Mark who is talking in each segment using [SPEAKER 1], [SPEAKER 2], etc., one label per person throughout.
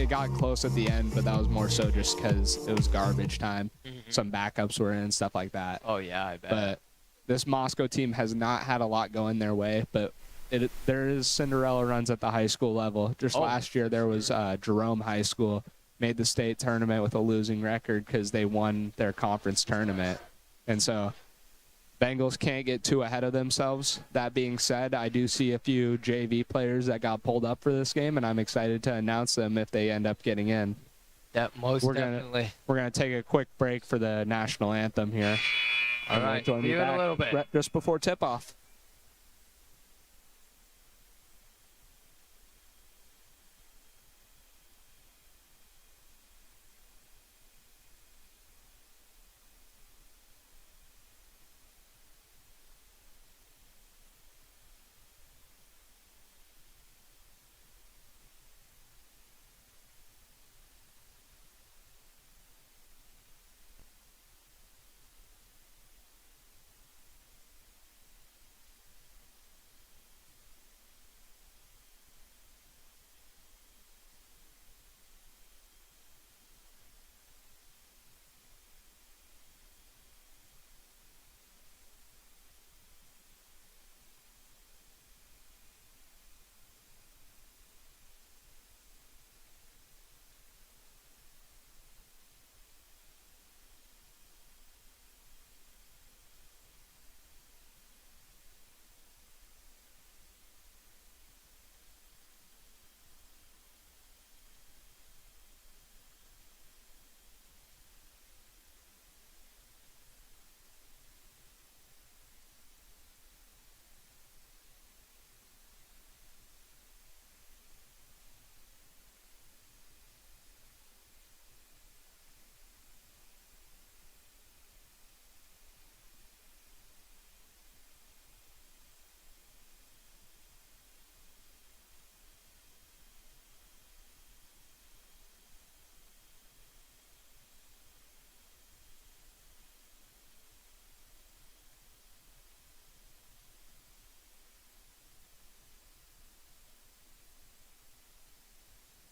[SPEAKER 1] got close at the end, but that was more so just because it was garbage time. Some backups were in and stuff like that.
[SPEAKER 2] Oh, yeah, I bet.
[SPEAKER 1] But this Moscow team has not had a lot going their way, but there is Cinderella runs at the high school level. Just last year, there was Jerome High School made the state tournament with a losing record because they won their conference tournament. And so Bengals can't get too ahead of themselves. That being said, I do see a few JV players that got pulled up for this game, and I'm excited to announce them if they end up getting in.
[SPEAKER 2] That definitely.
[SPEAKER 1] We're gonna take a quick break for the national anthem here.
[SPEAKER 2] All right,
[SPEAKER 1] join me back
[SPEAKER 2] a little bit.
[SPEAKER 1] Just before tip-off.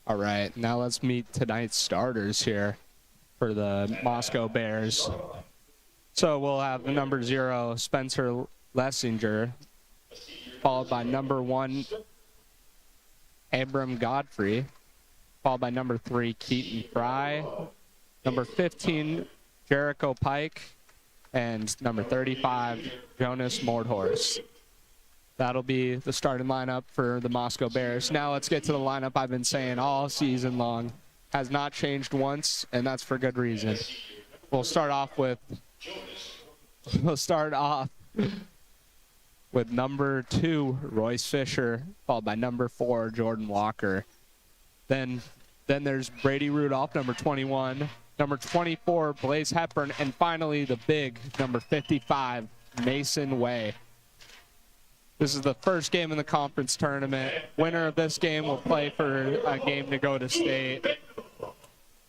[SPEAKER 1] All right, now let's meet tonight's starters here for the Moscow Bears. So we'll have number 0, Spencer Lessinger, followed by number 1, Abram Godfrey, followed by number 3, Keaton Fry, number 15, Jericho Pike, and number 35, Jonas Mordhorst. That'll be the starting lineup for the Moscow Bears. Now let's get to the lineup I've been saying all season long. Has not changed once, and that's for good reason. We'll start off with number 2, Royce Fisher, followed by number 4, Jordan Walker. Then there's Brady Rudolph, number 21, number 24, Blaze Hepburn, and finally the big number 55, Mason Way. This is the first game in the conference tournament. Winner of this game will play for a game to go to state.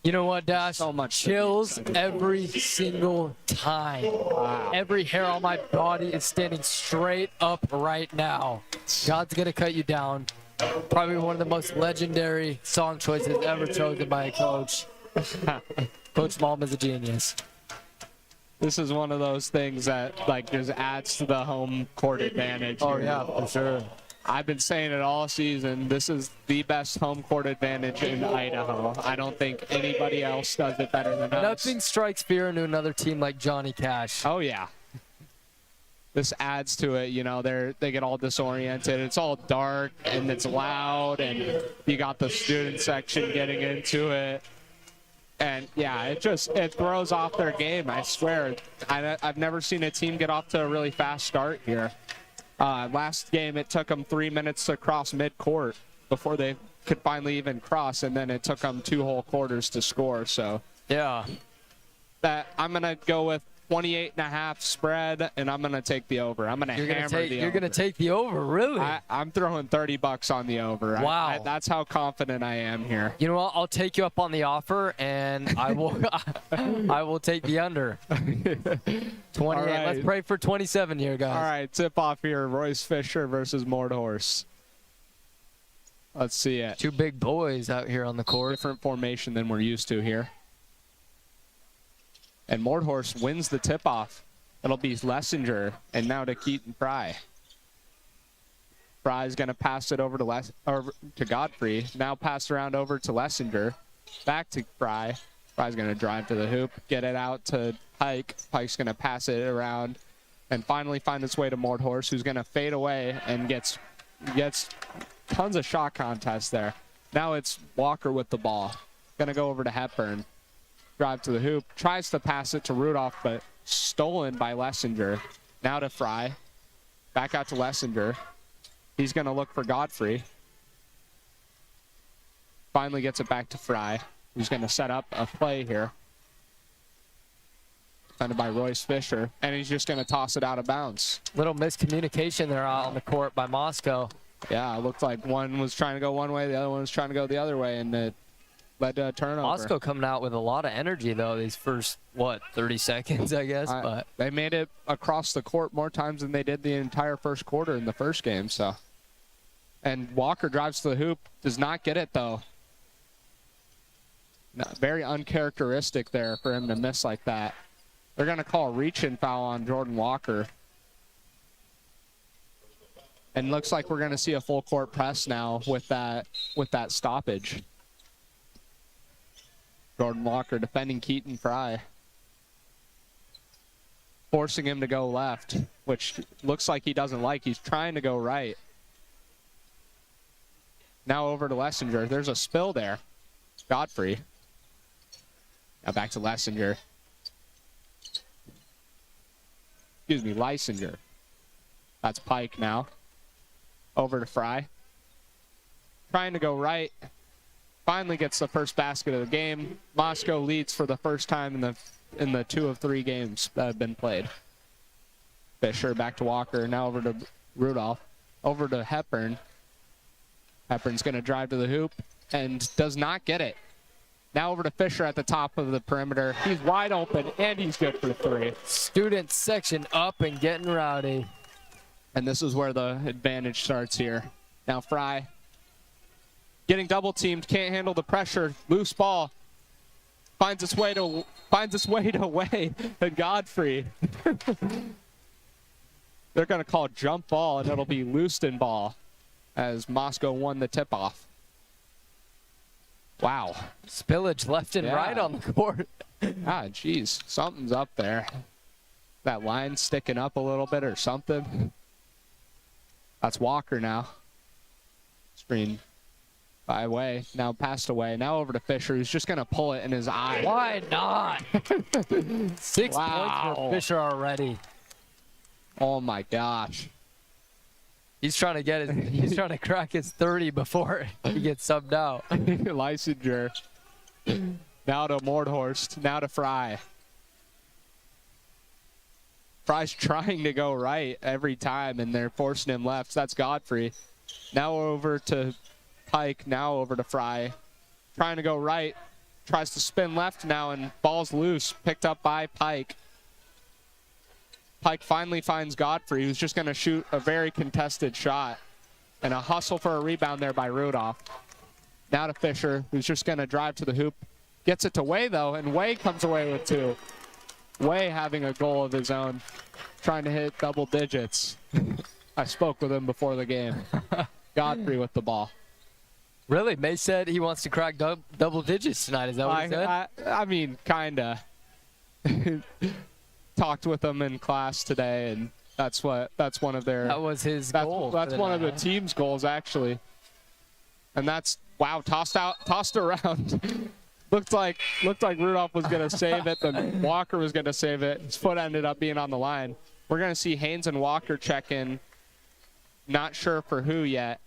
[SPEAKER 2] You know what, Dash?
[SPEAKER 1] So much
[SPEAKER 2] chills every single time.
[SPEAKER 1] Wow.
[SPEAKER 2] Every hair on my body is standing straight up right now. God's going to cut you down. Probably one of the most legendary song choices ever chosen by a coach. Coach Malm is a genius.
[SPEAKER 1] This is one of those things that just adds to the home court advantage.
[SPEAKER 2] Oh, yeah, for sure.
[SPEAKER 1] I've been saying it all season. This is the best home court advantage in Idaho. I don't think anybody else does it better than us.
[SPEAKER 2] Nothing strikes fear into another team like Johnny Cash.
[SPEAKER 1] Oh, yeah. This adds to it. You know, they get all disoriented. It's all dark, and it's loud, and you got the student section getting into it. And, yeah, it throws off their game, I swear. I've never seen a team get off to a really fast start here. Last game, it took them 3 minutes to cross midcourt before they could finally even cross, and then it took them 2 whole quarters to score. So,
[SPEAKER 2] yeah,
[SPEAKER 1] I'm going to go with 28.5 spread, and I'm going to take the over. I'm going to hammer the over.
[SPEAKER 2] You're going to take the over, really?
[SPEAKER 1] I'm throwing $30 on the over.
[SPEAKER 2] Wow.
[SPEAKER 1] That's how confident I am here.
[SPEAKER 2] You know what? I'll take you up on the offer, and I will I will take the under. 28. Right. Let's pray for 27 here, guys.
[SPEAKER 1] All right, tip off here. Royce Fisher versus Mordhorst. Let's see it.
[SPEAKER 2] Two big boys out here on the court.
[SPEAKER 1] Different formation than we're used to here. And Mordhorst wins the tip-off. It'll be Lessinger, and now to Keaton Fry. Fry's going to pass it over to Godfrey. Now pass around over to Lessinger. Back to Fry. Fry's going to drive to the hoop, get it out to Pike. Pike's going to pass it around and finally find its way to Mordhorst, who's going to fade away and gets tons of shot contests there. Now it's Walker with the ball. Going to go over to Hepburn. Drive to the hoop. Tries to pass it to Rudolph, but stolen by Lessinger. Now to Fry. Back out to Lessinger. He's going to look for Godfrey. Finally gets it back to Fry, who's going to set up a play here. Defended by Royce Fisher, and he's just going to toss it out of bounds.
[SPEAKER 2] Little miscommunication there out on the court by Moscow.
[SPEAKER 1] Yeah, it looked like one was trying to go one way, the other one was trying to go the other way, and it led to a turnover.
[SPEAKER 2] Moscow coming out with a lot of energy, though, these first, 30 seconds, I guess. But
[SPEAKER 1] they made it across the court more times than they did the entire first quarter in the first game. So, and Walker drives to the hoop, does not get it, though. Very uncharacteristic there for him to miss like that. They're going to call a reach-in foul on Jordan Walker. And looks like we're going to see a full court press now with that stoppage. Jordan Walker defending Keaton Fry. Forcing him to go left, which looks like he doesn't like. He's trying to go right. Now over to Lessinger. There's a spill there. Godfrey. Now back to Lessinger. Excuse me, Lysinger. That's Pike now. Over to Fry. Trying to go right. Finally gets the first basket of the game. Moscow leads for the first time in the 2 of 3 games that have been played. Fisher back to Walker. Now over to Rudolph. Over to Hepburn. Hepburn's going to drive to the hoop and does not get it. Now over to Fisher at the top of the perimeter. He's wide open, and he's good for 3.
[SPEAKER 2] Student section up and getting rowdy.
[SPEAKER 1] And this is where the advantage starts here. Now Fry getting double teamed, can't handle the pressure. Loose ball. Finds its way to Way to Godfrey. They're going to call a jump ball, and it'll be Leuston ball as Moscow won the tip-off. Wow.
[SPEAKER 2] Spillage left and right on the court.
[SPEAKER 1] Geez. Something's up there. That line sticking up a little bit or something. That's Walker now. Screen by Way. Now passed away. Now over to Fisher, who's just going to pull it in his eye.
[SPEAKER 2] Why not? 6 points for Fisher already.
[SPEAKER 1] Oh, my gosh.
[SPEAKER 2] He's trying to crack his 30 before he gets subbed out.
[SPEAKER 1] Lysinger. Now to Mordhorst. Now to Fry. Fry's trying to go right every time, and they're forcing him left. So that's Godfrey. Now over to Pike. Now over to Fry. Trying to go right. Tries to spin left now, and ball's loose. Picked up by Pike. Pike finally finds Godfrey, who's just going to shoot a very contested shot. And a hustle for a rebound there by Rudolph. Now to Fisher, who's just going to drive to the hoop. Gets it to Way, though, and Way comes away with 2. Way having a goal of his own, trying to hit double digits. I spoke with him before the game. Godfrey with the ball.
[SPEAKER 2] Really? May said he wants to crack double digits tonight. Is that what he said?
[SPEAKER 1] I mean, kind of. Talked with them in class today, and that's one of their.
[SPEAKER 2] That was his goal.
[SPEAKER 1] That's one of the team's goals, actually. And that's tossed around. looked like Rudolph was gonna save it, then Walker was gonna save it. His foot ended up being on the line. We're gonna see Haynes and Walker check in. Not sure for who yet.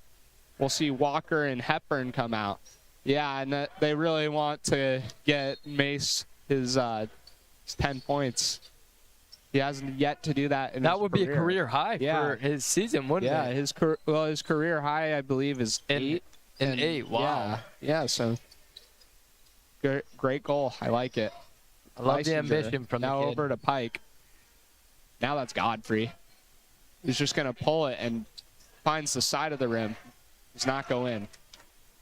[SPEAKER 1] We'll see Walker and Hepburn come out. Yeah, and they really want to get Mace his 10 points. He hasn't yet to do that in his career.
[SPEAKER 2] That would be a career high for his season, wouldn't it?
[SPEAKER 1] Yeah, his career high, I believe, is 8.
[SPEAKER 2] And 8, wow.
[SPEAKER 1] Yeah, so great goal. I like it.
[SPEAKER 2] I love the ambition from the kid.
[SPEAKER 1] Now over to Pike. Now that's Godfrey. He's just going to pull it and finds the side of the rim. Does not go in.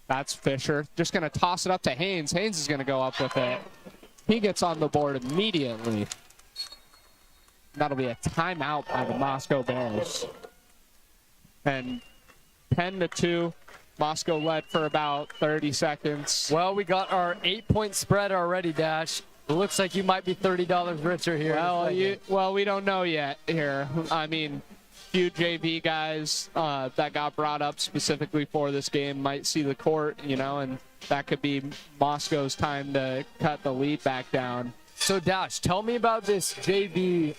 [SPEAKER 1] That's Fisher. Just going to toss it up to Haynes. Haynes is going to go up with it. He gets on the board immediately. That'll be a timeout by the Moscow Bears. And 10-2. Moscow led for about 30 seconds.
[SPEAKER 2] Well, we got our 8-point spread already, Dash. It looks like you might be $30 richer here.
[SPEAKER 1] Well, we don't know yet here. I mean, few JV guys that got brought up specifically for this game might see the court, you know, and that could be Moscow's time to cut the lead back down.
[SPEAKER 2] So, Dash, tell me about this JV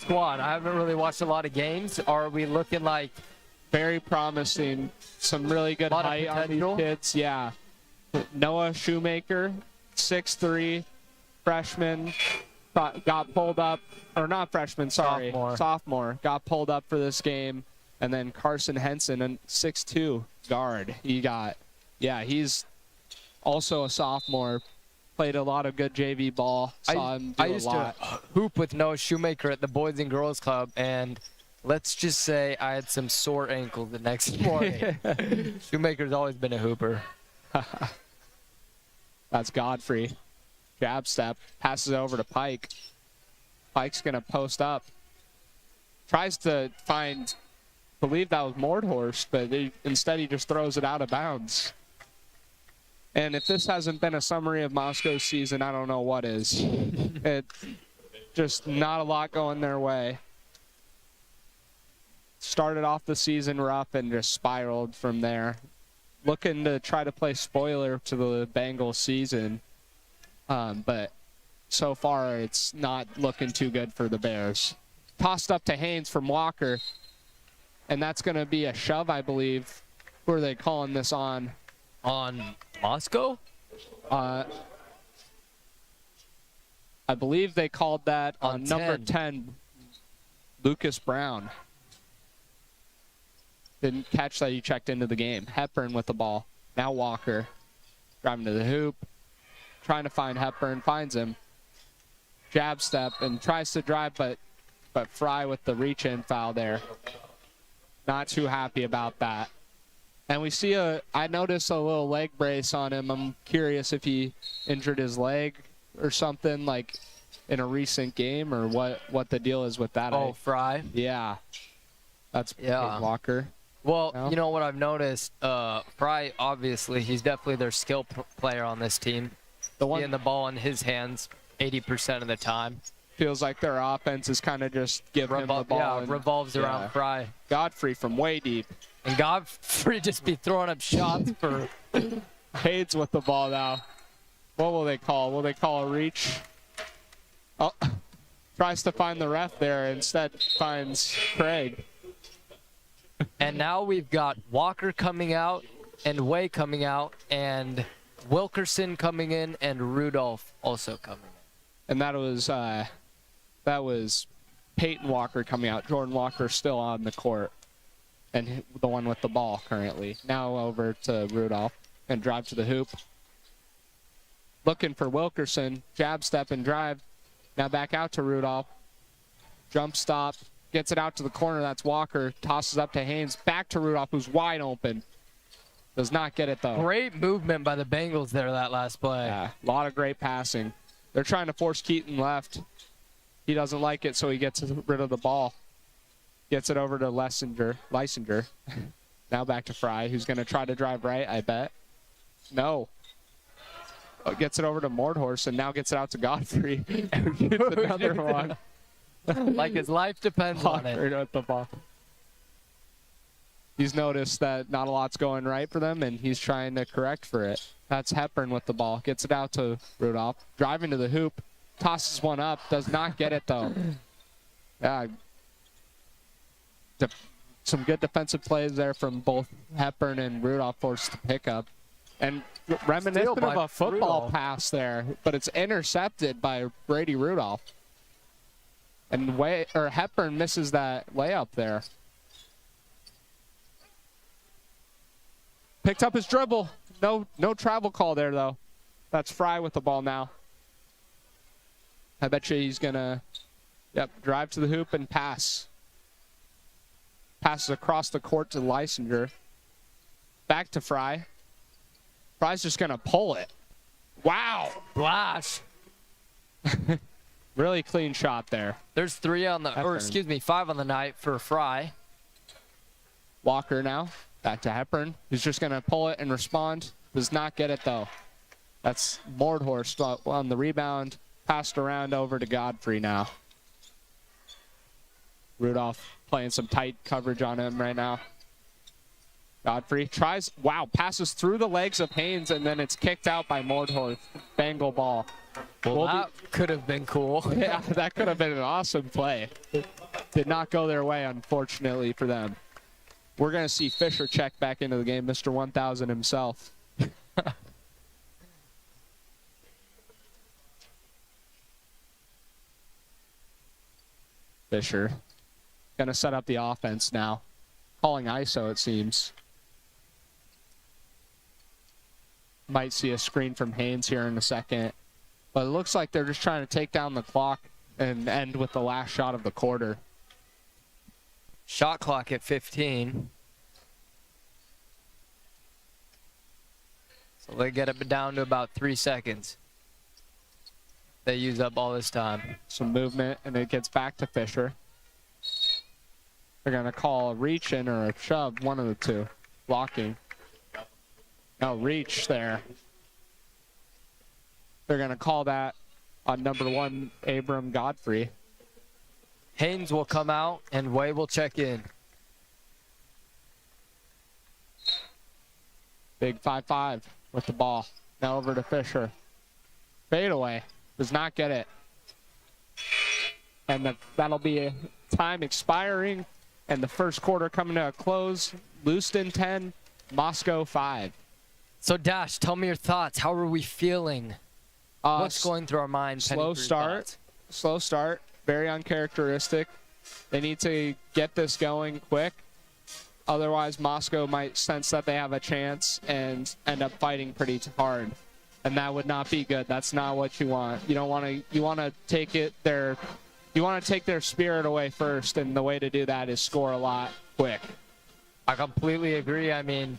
[SPEAKER 2] squad. I haven't really watched a lot of games. Are we looking like
[SPEAKER 1] very promising? Some really good height on these kids. Yeah. Noah Shoemaker, 6'3", freshman, got pulled up, or not freshman, sorry, sophomore, got pulled up for this game. And then Carson Henson, a 6'2" guard. He's also a sophomore. Played a lot of good JV ball. Saw him do
[SPEAKER 2] I used to hoop with Noah Shoemaker at the Boys and Girls Club, and let's just say I had some sore ankles the next morning. Shoemaker's always been a hooper.
[SPEAKER 1] That's Godfrey. Jab step, passes it over to Pike. Pike's going to post up. Tries to believe that was Mordhorst, but instead he just throws it out of bounds. And if this hasn't been a summary of Moscow's season, I don't know what is. It's just not a lot going their way. Started off the season rough and just spiraled from there. Looking to try to play spoiler to the Bengals season. But so far it's not looking too good for the Bears. Tossed up to Haynes from Walker. And that's going to be a shove, I believe. Who are they calling this on?
[SPEAKER 2] On Moscow?
[SPEAKER 1] I believe they called that on number 10, Lucas Brown. Didn't catch that he checked into the game. Hepburn with the ball. Now Walker. Driving to the hoop. Trying to find Hepburn. Finds him. Jab step and tries to drive, but Fry with the reach-in foul there. Not too happy about that. And we see I noticed a little leg brace on him. I'm curious if he injured his leg or something, like in a recent game, or what the deal is with that.
[SPEAKER 2] Oh, Fry?
[SPEAKER 1] Yeah. That's Walker.
[SPEAKER 2] Well,
[SPEAKER 1] no?
[SPEAKER 2] You know what I've noticed? Fry, obviously, he's definitely their skill player on this team. Getting the ball in his hands 80% of the time.
[SPEAKER 1] Feels like their offense is kind of just giving him the ball.
[SPEAKER 2] Yeah, revolves around Fry.
[SPEAKER 1] Godfrey from way deep.
[SPEAKER 2] And Godfrey just be throwing up shots for...
[SPEAKER 1] Hayes with the ball now. What will they call? Will they call a reach? Oh, tries to find the ref there. Instead finds Craig.
[SPEAKER 2] And now we've got Walker coming out and Way coming out and Wilkerson coming in and Rudolph also coming in.
[SPEAKER 1] And that was Peyton Walker coming out. Jordan Walker still on the court. And the one with the ball currently. Now over to Rudolph and drive to the hoop. Looking for Wilkerson. Jab step and drive. Now back out to Rudolph. Jump stop. Gets it out to the corner. That's Walker. Tosses up to Haynes. Back to Rudolph, who's wide open. Does not get it, though.
[SPEAKER 2] Great movement by the Bengals there that last play.
[SPEAKER 1] Yeah, a lot of great passing. They're trying to force Keaton left. He doesn't like it, so he gets rid of the ball. Gets it over to Lysinger. Now back to Fry, who's going to try to drive right, I bet. No. Gets it over to Mordhorst, and now gets it out to Godfrey. Another one.
[SPEAKER 2] Like his life depends on it.
[SPEAKER 1] With the ball. He's noticed that not a lot's going right for them, and he's trying to correct for it. That's Hepburn with the ball. Gets it out to Rudolph. Driving to the hoop. Tosses one up. Does not get it, though. Yeah. Some good defensive plays there from both Hepburn and Rudolph forced to pick up. And reminiscent of a football pass there, but it's intercepted by Brady Rudolph. And Hepburn misses that layup there. Picked up his dribble. No travel call there, though. That's Fry with the ball now. I bet you he's going to drive to the hoop and pass. Passes across the court to Lysinger. Back to Fry. Fry's just going to pull it. Wow.
[SPEAKER 2] Flash.
[SPEAKER 1] Really clean shot there.
[SPEAKER 2] There's 5 on the night for Fry.
[SPEAKER 1] Walker now. Back to Hepburn. He's just going to pull it and respond. Does not get it, though. That's Mordhorst on the rebound. Passed around over to Godfrey now. Rudolph playing some tight coverage on him right now. Godfrey tries, wow, passes through the legs of Haynes, and then it's kicked out by Mordhorst. Bengal ball.
[SPEAKER 2] Well, that could have been cool.
[SPEAKER 1] Yeah, that could have been an awesome play. Did not go their way, unfortunately, for them. We're going to see Fisher check back into the game, Mr. 1000 himself. Fisher going to set up the offense now. Calling ISO, it seems. Might see a screen from Haynes here in a second. But it looks like they're just trying to take down the clock and end with the last shot of the quarter.
[SPEAKER 2] Shot clock at 15. So they get it down to about 3 seconds. They use up all this time.
[SPEAKER 1] Some movement, and it gets back to Fisher. They're going to call a reach in or a shove, one of the two. Blocking. No, reach there. They're going to call that on number 1, Abram Godfrey.
[SPEAKER 2] Haynes will come out, and Way will check in.
[SPEAKER 1] Big 5-5 with the ball. Now over to Fisher. Fadeaway. Does not get it. And that'll be time expiring. And the first quarter coming to a close. Lewiston 10, Moscow 5.
[SPEAKER 2] So, Dash, tell me your thoughts. How are we feeling? What's going through our minds?
[SPEAKER 1] Slow start. Slow start. Very uncharacteristic. They need to get this going quick. Otherwise, Moscow might sense that they have a chance and end up fighting pretty hard. And that would not be good. That's not what you want. You don't want to. You want to take their spirit away first, and the way to do that is score a lot quick.
[SPEAKER 2] I completely agree. I mean,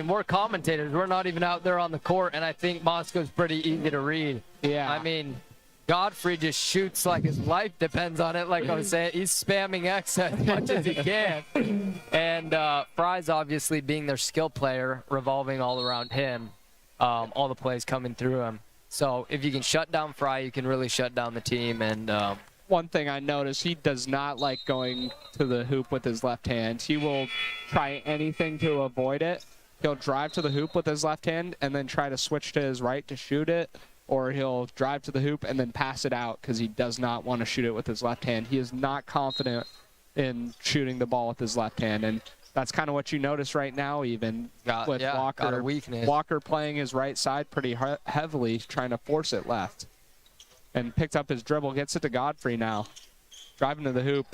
[SPEAKER 2] we're commentators. We're not even out there on the court, and I think Moscow's pretty easy to read.
[SPEAKER 1] Yeah.
[SPEAKER 2] I mean, Godfrey just shoots like his life depends on it. Like I was saying, he's spamming X as much as he can. And Fry's obviously being their skill player, revolving all around him. All the plays coming through him. So if you can shut down Fry, you can really shut down the team. And
[SPEAKER 1] one thing I noticed, he does not like going to the hoop with his left hand. He will try anything to avoid it. He'll drive to the hoop with his left hand and then try to switch to his right to shoot it, or he'll drive to the hoop and then pass it out because he does not want to shoot it with his left hand. He is not confident in shooting the ball with his left hand, and that's kind of what you notice right now, even with Walker.
[SPEAKER 2] Got a weakness.
[SPEAKER 1] Walker playing his right side pretty heavily, trying to force it left. And picked up his dribble, gets it to Godfrey now. Driving to the hoop,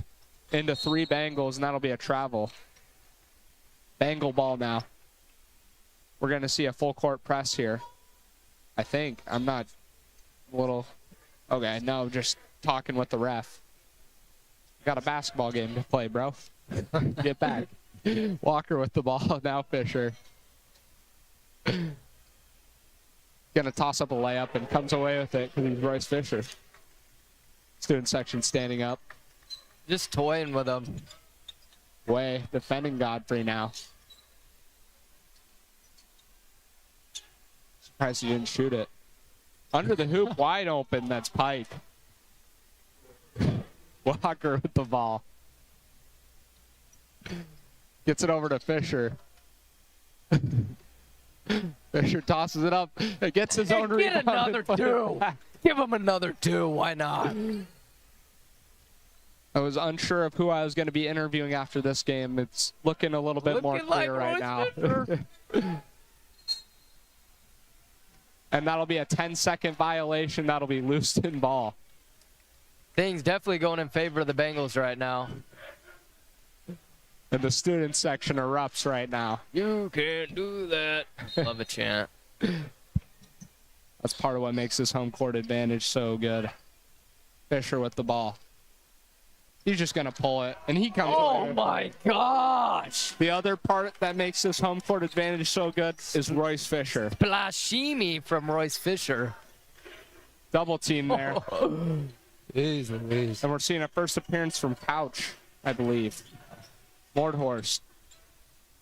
[SPEAKER 1] into 3 Bengals, and that'll be a travel. Bengal ball now. We're going to see a full court press here. I think. I'm not a little... Okay, no, just talking with the ref. Got a basketball game to play, bro. Get back. Walker with the ball. Now Fisher. Gonna toss up a layup and comes away with it because he's Royce Fisher. Student section standing up.
[SPEAKER 2] Just toying with him.
[SPEAKER 1] Way defending Godfrey now. Surprised he didn't shoot it. Under the hoop, wide open. That's Pike. Walker with the ball. Gets it over to Fisher. Fisher tosses it up. It gets his own rebound.
[SPEAKER 2] Get another 2. Give him another 2. Why not?
[SPEAKER 1] I was unsure of who I was going to be interviewing after this game. It's looking a little bit more clear right now. And that'll be a 10-second violation. That'll be Lewiston ball.
[SPEAKER 2] Things definitely going in favor of the Bengals right now.
[SPEAKER 1] And the student section erupts right now.
[SPEAKER 2] You can't do that. Love a chant.
[SPEAKER 1] That's part of what makes this home court advantage so good. Fisher with the ball. He's just going to pull it, and he comes
[SPEAKER 2] Oh
[SPEAKER 1] away.
[SPEAKER 2] my gosh!
[SPEAKER 1] The other part that makes this home court advantage so good is Royce Fisher.
[SPEAKER 2] Blasphemy from Royce Fisher.
[SPEAKER 1] Double team there.
[SPEAKER 2] Jeez Louise.
[SPEAKER 1] And we're seeing a first appearance from Couch, I believe. Mordhorst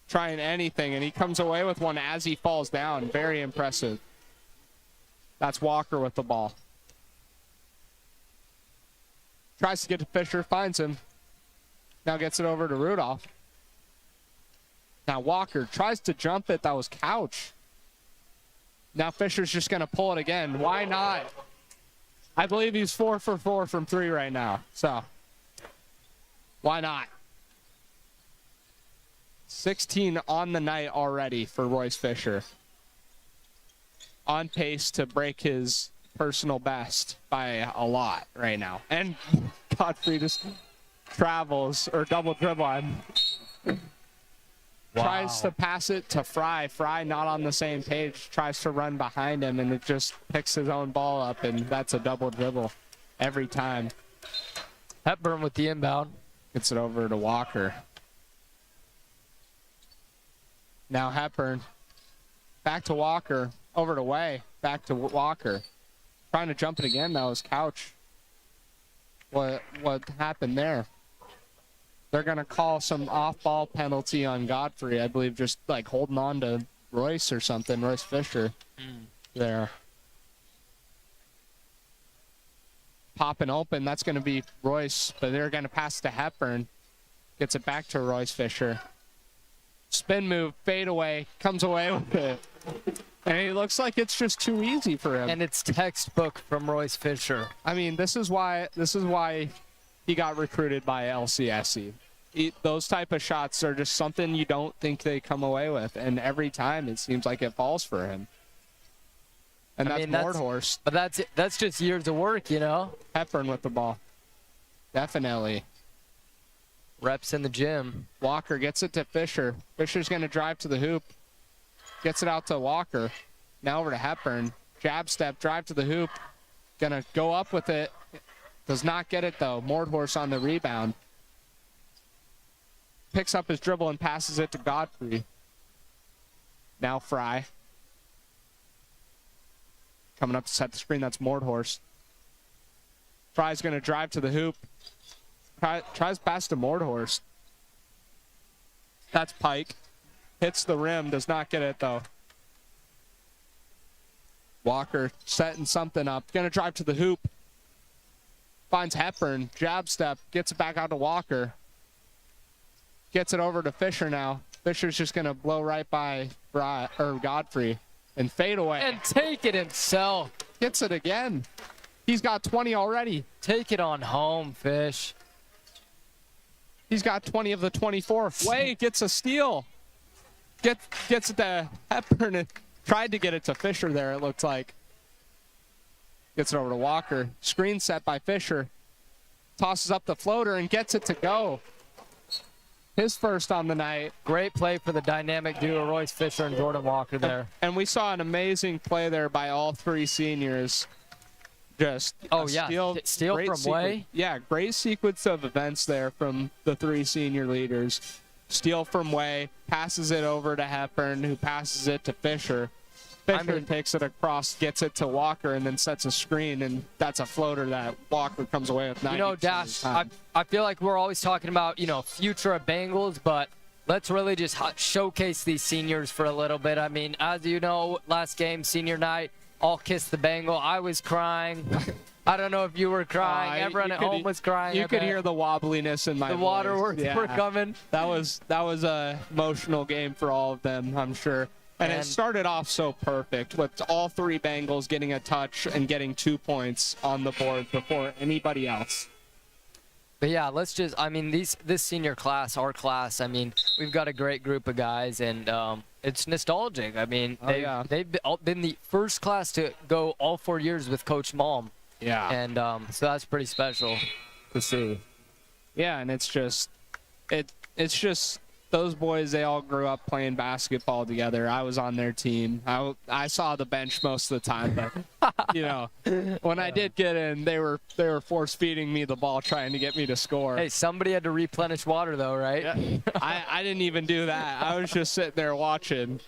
[SPEAKER 1] trying anything, and he comes away with one as he falls down. Very impressive. That's Walker with the ball. Tries to get to Fisher, finds him. Now gets it over to Rudolph. Now Walker tries to jump it. That was Couch. Now Fisher's just going to pull it again. Why not? I believe he's 4 for 4 from 3 right now. So, why not? 16 on the night already for Royce Fisher. On pace to break his personal best by a lot right now. And Godfrey just travels or double dribble him.
[SPEAKER 2] Wow.
[SPEAKER 1] Tries to pass it to Fry. Fry not on the same page. Tries to run behind him, and it just picks his own ball up, and that's a double dribble every time.
[SPEAKER 2] Hepburn with the inbound.
[SPEAKER 1] Gets it over to Walker. Now Hepburn. Back to Walker. Over to Way. Back to Walker. Trying to jump it again. That was Couch. What happened there? They're going to call some off-ball penalty on Godfrey. I believe just like holding on to Royce or something. Royce Fisher there. Popping open. That's going to be Royce, but they're going to pass to Hepburn. Gets it back to Royce Fisher. Spin move, fade away, comes away with it. And it looks like it's just too easy for him.
[SPEAKER 2] And it's textbook from Royce Fisher.
[SPEAKER 1] I mean, this is why he got recruited by LCSC. Those type of shots are just something you don't think they come away with, and every time it seems like it falls for him. And that's Mordhorst.
[SPEAKER 2] But that's just years of work, you know.
[SPEAKER 1] Hepburn with the ball. Definitely.
[SPEAKER 2] Reps in the gym.
[SPEAKER 1] Walker gets it to Fisher. Fisher's going to drive to the hoop. Gets it out to Walker. Now over to Hepburn. Jab step, drive to the hoop. Going to go up with it. Does not get it, though. Mordhorst on the rebound. Picks up his dribble and passes it to Godfrey. Now Fry. Coming up to set the screen, that's Mordhorst. Fry's going to drive to the hoop. Tries pass to Mordhorst. That's Pike. Hits the rim, does not get it, though. Walker setting something up. Going to drive to the hoop. Finds Hepburn. Jab step. Gets it back out to Walker. Gets it over to Fisher now. Fisher's just going to blow right by Godfrey and fade away.
[SPEAKER 2] And take it himself.
[SPEAKER 1] Gets it again. He's got 20 already.
[SPEAKER 2] Take it on home, Fish.
[SPEAKER 1] He's got 20 of the 24. Way gets a steal. Gets it to Hepburn and tried to get it to Fisher there, it looked like. Gets it over to Walker. Screen set by Fisher. Tosses up the floater and gets it to go. His first on the night.
[SPEAKER 2] Great play for the dynamic duo, Royce Fisher and Jordan Walker there.
[SPEAKER 1] And we saw an amazing play there by all three seniors. Just
[SPEAKER 2] steal from Way.
[SPEAKER 1] Yeah, great sequence of events there from the three senior leaders. Steal from Way, passes it over to Hepburn, who passes it to Fisher. Fisher takes it across, gets it to Walker, and then sets a screen, and that's a floater that Walker comes away with 90%.
[SPEAKER 2] You know, Dash, I feel like we're always talking about, future of Bengals, but let's really just showcase these seniors for a little bit. I mean, as you know, last game, senior night, all kissed the Bengal. I was crying. I don't know if you were crying. Everyone at home was crying.
[SPEAKER 1] You could hear the wobbliness in my voice.
[SPEAKER 2] The waterworks were coming.
[SPEAKER 1] That was a emotional game for all of them, I'm sure. And it started off so perfect with all three Bengals getting a touch and getting 2 points on the board before anybody else.
[SPEAKER 2] But yeah, this senior class, our class, we've got a great group of guys, and it's nostalgic. They've been the first class to go all 4 years with Coach Malm.
[SPEAKER 1] Yeah.
[SPEAKER 2] And so that's pretty special to see.
[SPEAKER 1] Yeah, and it's just those boys, they all grew up playing basketball together. I was on their team. I saw the bench most of the time, but when I did get in, they were force feeding me the ball, trying to get me to score.
[SPEAKER 2] Hey, somebody had to replenish water though, right?
[SPEAKER 1] Yeah. I didn't even do that. I was just sitting there watching.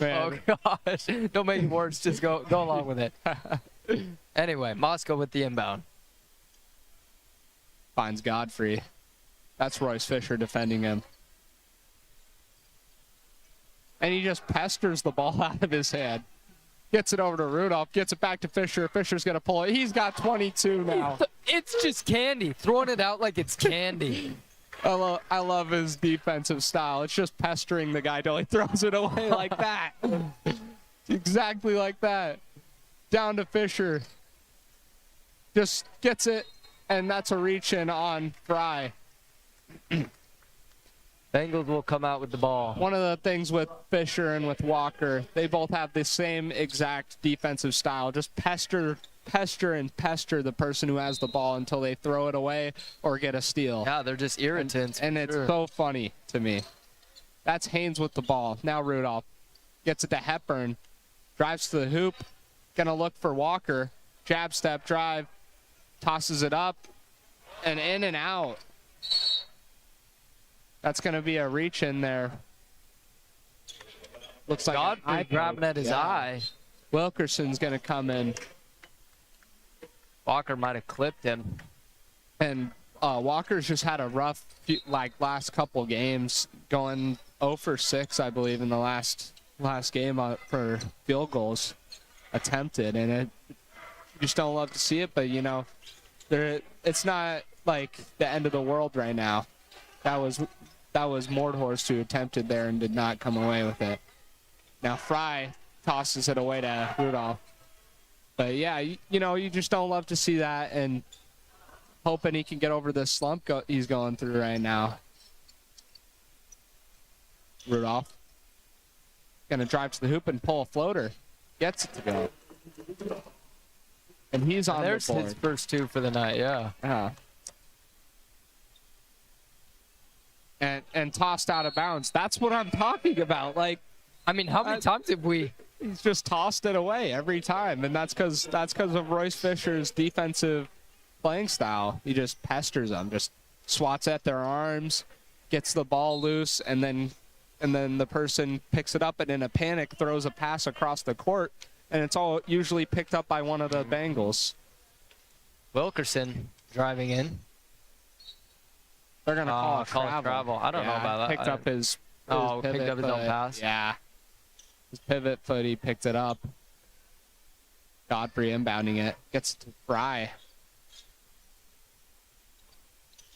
[SPEAKER 1] Man.
[SPEAKER 2] Oh gosh, don't make it worse. Just go along with it. Anyway, Moscow with the inbound.
[SPEAKER 1] Finds Godfrey. That's Royce Fisher defending him. And he just pesters the ball out of his hand. Gets it over to Rudolph. Gets it back to Fisher. Fisher's going to pull it. He's got 22 now.
[SPEAKER 2] It's just candy. Throwing it out like it's candy.
[SPEAKER 1] I love his defensive style. It's just pestering the guy till he throws it away like that. Exactly like that. Down to Fisher. Just gets it, and that's a reach-in on Fry.
[SPEAKER 2] Bengals will come out with the ball.
[SPEAKER 1] One of the things with Fisher and with Walker, they both have the same exact defensive style. Just pester the person who has the ball until they throw it away or get a steal.
[SPEAKER 2] Yeah, they're just irritants.
[SPEAKER 1] And it's so funny to me. That's Haynes with the ball. Now Rudolph gets it to Hepburn. Drives to the hoop. Going to look for Walker. Jab step drive. Tosses it up. And in and out. That's going to be a reach in there. Looks like
[SPEAKER 2] Godfrey grabbing at his eye.
[SPEAKER 1] Wilkerson's going to come in.
[SPEAKER 2] Walker might have clipped him.
[SPEAKER 1] And Walker's just had a rough last couple games, going 0 for 6, I believe, in the last game for field goals attempted. And you just don't love to see it, but, it's not like the end of the world right now. That was Mordhorst who attempted there and did not come away with it. Now Fry tosses it away to Rudolph. But yeah, you just don't love to see that, and hoping he can get over this slump he's going through right now. Rudolph gonna drive to the hoop and pull a floater. Gets it to go. And he's on the board.
[SPEAKER 2] There's his first 2 for the night, yeah.
[SPEAKER 1] And tossed out of bounds. That's what I'm talking about. Like,
[SPEAKER 2] I mean, how many times have we?
[SPEAKER 1] He's just tossed it away every time, and that's because of Royce Fisher's defensive playing style. He just pesters them, just swats at their arms, gets the ball loose, and then the person picks it up and in a panic throws a pass across the court, and it's all usually picked up by one of the Bengals.
[SPEAKER 2] Wilkerson driving in.
[SPEAKER 1] They're gonna call a travel.
[SPEAKER 2] I don't know about that.
[SPEAKER 1] Picked up his
[SPEAKER 2] picked up his own pass.
[SPEAKER 1] Yeah. His pivot foot, he picked it up. Godfrey inbounding it. Gets to Fry.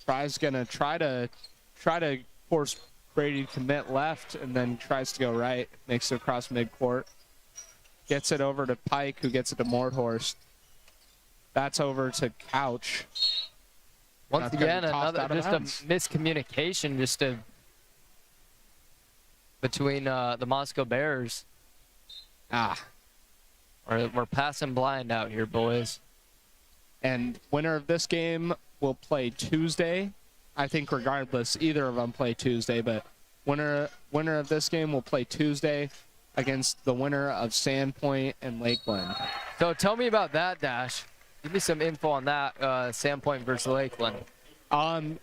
[SPEAKER 1] Fry's gonna try to force Brady to commit left and then tries to go right. Makes it across midcourt. Gets it over to Pike, who gets it to Mordhorst. That's over to Couch.
[SPEAKER 2] Once again, another just a miscommunication between the Moscow Bears. We're passing blind out here, boys.
[SPEAKER 1] And winner of this game will play Tuesday. I think regardless, either of them play Tuesday, but winner of this game will play Tuesday against the winner of Sandpoint and Lakeland.
[SPEAKER 2] So tell me about that, Dash. Give me some info on that, Sandpoint versus Lakeland.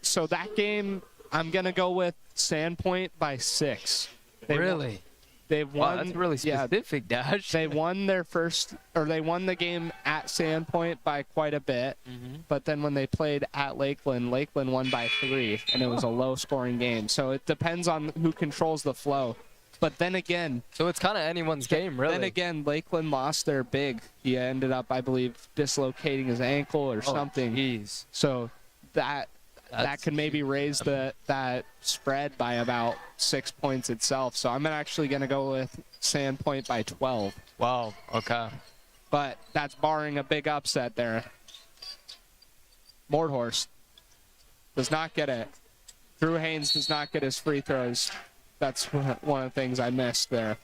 [SPEAKER 1] So that game, I'm going to go with Sandpoint by 6.
[SPEAKER 2] Really?
[SPEAKER 1] They've won.
[SPEAKER 2] Wow, that's really specific, Dash.
[SPEAKER 1] They won they won the game at Sandpoint by quite a bit. Mm-hmm. But then when they played at Lakeland won by 3, and it was a low-scoring game. So it depends on who controls the flow. But then again...
[SPEAKER 2] So it's kind of anyone's game, really.
[SPEAKER 1] Then again, Lakeland lost their big. He ended up, I believe, dislocating his ankle or something.
[SPEAKER 2] Jeez.
[SPEAKER 1] So that could maybe raise that spread by about 6 points itself. So I'm actually going to go with Sandpoint by 12.
[SPEAKER 2] Wow, okay.
[SPEAKER 1] But that's barring a big upset there. Mordhorst does not get it. Drew Haynes does not get his free throws. That's one of the things I missed there.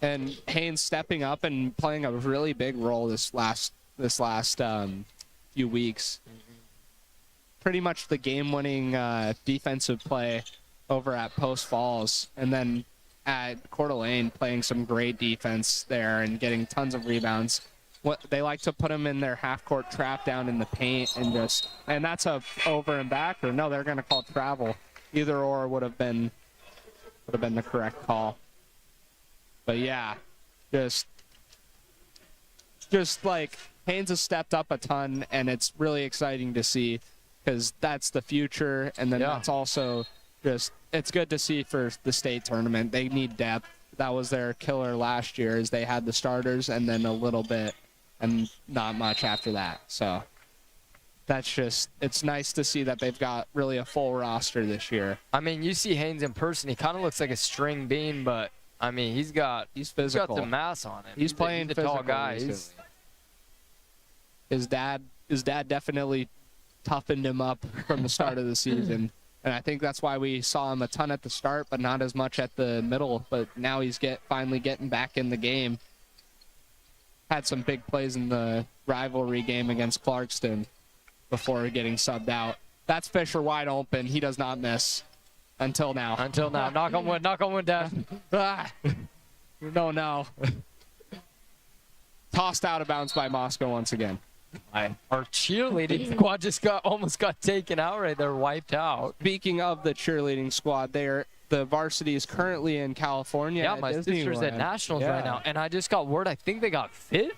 [SPEAKER 1] And Haynes stepping up and playing a really big role this last few weeks. Mm-hmm. Pretty much the game-winning defensive play over at Post Falls, and then at Coeur d'Alene, playing some great defense there and getting tons of rebounds. What they like to put them in their half-court trap down in the paint and that's a over and back, or no, they're going to call travel. Either or would have been the correct call. But yeah, just like Haynes has stepped up a ton, and it's really exciting to see because that's the future, and then that's also it's good to see for the state tournament. They need depth. That was their killer last year, is they had the starters and then a little bit and not much after that. So it's nice to see that they've got really a full roster this year.
[SPEAKER 2] I mean, you see Haynes in person, he kind of looks like a string bean, but I mean, he's physical. He's got some mass on him.
[SPEAKER 1] He's playing
[SPEAKER 2] a
[SPEAKER 1] physical
[SPEAKER 2] tall guy.
[SPEAKER 1] His dad definitely toughened him up from the start of the season. And I think that's why we saw him a ton at the start, but not as much at the middle. But now he's finally getting back in the game. Had some big plays in the rivalry game against Clarkston before getting subbed out. That's Fisher wide open. He does not miss until now.
[SPEAKER 2] Until now. Knock on wood. Knock on wood, Dad.
[SPEAKER 1] No. Tossed out of bounds by Moscow once again.
[SPEAKER 2] Our cheerleading squad just almost got taken out right there, wiped out.
[SPEAKER 1] Speaking of the cheerleading squad, the varsity is currently in California.
[SPEAKER 2] Yeah, my sister's at Nationals right now, and I just got word I think they got fifth.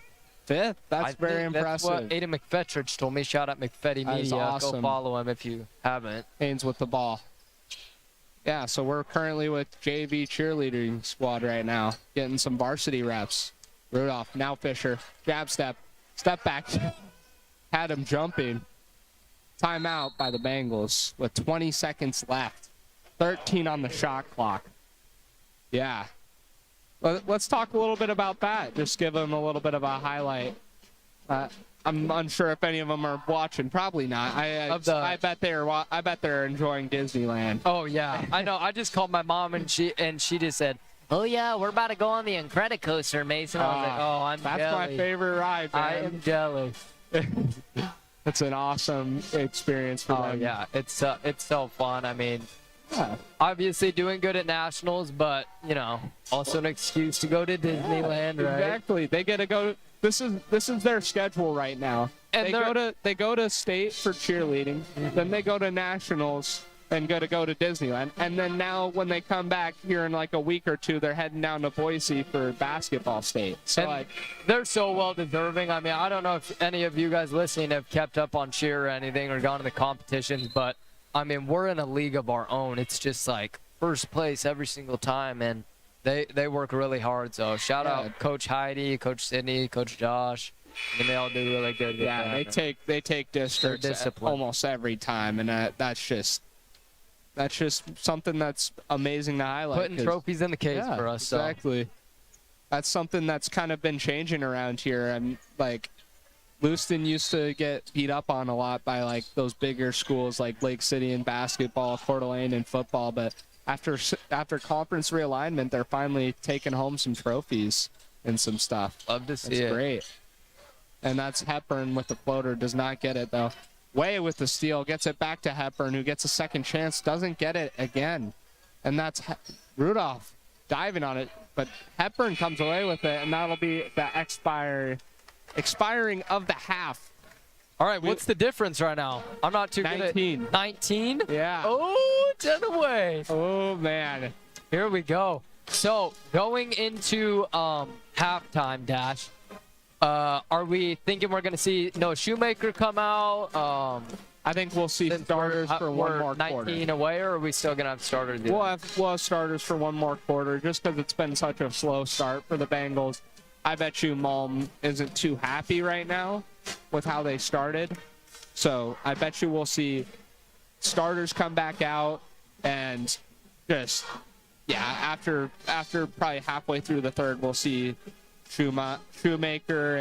[SPEAKER 1] Fifth? That's very impressive.
[SPEAKER 2] That's what Aiden McFetrich told me. Shout out McFetty Media.
[SPEAKER 1] Awesome.
[SPEAKER 2] Go follow him if you haven't.
[SPEAKER 1] Haynes with the ball. Yeah, so we're currently with JV cheerleading squad right now, getting some varsity reps. Rudolph, now Fisher, jab step back. Had him jumping. Timeout by the Bengals with 20 seconds left. 13 on the shot clock. Yeah. Let's talk a little bit about that. Just give them a little bit of a highlight. I'm unsure if any of them are watching. Probably not. I bet they're enjoying Disneyland.
[SPEAKER 2] Oh yeah, I know. I just called my mom and she just said, "Oh yeah, we're about to go on the Incredicoaster, Mason." I was like, "Oh, I'm
[SPEAKER 1] that's
[SPEAKER 2] jelly.
[SPEAKER 1] My favorite ride, man.
[SPEAKER 2] I am jealous."
[SPEAKER 1] It's an awesome experience for them.
[SPEAKER 2] Oh yeah, it's so fun. I mean, obviously doing good at Nationals, but also an excuse to go to Disneyland, right?
[SPEAKER 1] Exactly. They get to go. This is their schedule right now. And they go to state for cheerleading, then they go to Nationals and go to Disneyland, and then now when they come back here in like a week or two, they're heading down to Boise for basketball state. So
[SPEAKER 2] they're so well deserving. I mean, I don't know if any of you guys listening have kept up on cheer or anything or gone to the competitions, but I mean, we're in a league of our own. It's just like first place every single time, and they work really hard. So shout out Coach Heidi, Coach Sydney, Coach Josh. I mean, they all do really good.
[SPEAKER 1] Yeah, they take districts almost every time, and that's just something that's amazing to highlight.
[SPEAKER 2] Putting trophies in the case for us.
[SPEAKER 1] Exactly.
[SPEAKER 2] So.
[SPEAKER 1] That's something that's kind of been changing around here. And like Lewiston used to get beat up on a lot by like those bigger schools like Lake City in basketball, Coeur d'Alene in football. But after conference realignment, they're finally taking home some trophies and some stuff.
[SPEAKER 2] Love to see it.
[SPEAKER 1] That's great. And that's Hepburn with the floater. Does not get it though. Way with the steal, gets it back to Hepburn, who gets a second chance, doesn't get it again. And that's Rudolph diving on it, but Hepburn comes away with it, and that'll be the expiring of the half.
[SPEAKER 2] All right, what's the difference right now? I'm not too
[SPEAKER 1] 19.
[SPEAKER 2] good at 19?
[SPEAKER 1] Yeah.
[SPEAKER 2] Oh, 10 away.
[SPEAKER 1] Oh, man.
[SPEAKER 2] Here we go. So, going into halftime, Dash, are we thinking we're going to see Noah Shoemaker come out?
[SPEAKER 1] I think we'll see starters for one more
[SPEAKER 2] 19
[SPEAKER 1] quarter.
[SPEAKER 2] away, or are we still going to have starters?
[SPEAKER 1] We'll have starters for one more quarter just because it's been such a slow start for the Bengals. I bet you Malm isn't too happy right now with how they started. So I bet you we'll see starters come back out and just, after probably halfway through the third, we'll see Shoemaker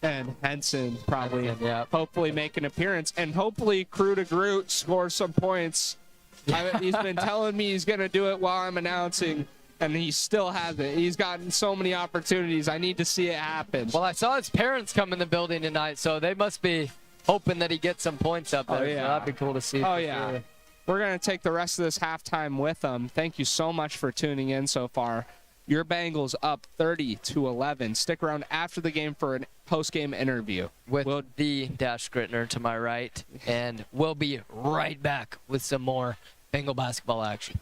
[SPEAKER 1] and Henson probably hopefully make an appearance, and hopefully Crew to Groot scores some points. He's been telling me he's going to do it while I'm announcing, and he still hasn't. He's gotten so many opportunities. I need to see it happen.
[SPEAKER 2] Well, I saw his parents come in the building tonight, so they must be hoping that he gets some points up there.
[SPEAKER 1] Oh, yeah.
[SPEAKER 2] So that'd be cool to see.
[SPEAKER 1] Oh, yeah.
[SPEAKER 2] Sure.
[SPEAKER 1] we're going to take the rest of this halftime with them. Thank you so much for tuning in so far. Your Bengals up 30-11. Stick around after the game for a post-game interview.
[SPEAKER 2] With the Dash Gritner to my right, and we'll be right back with some more Bengal basketball action.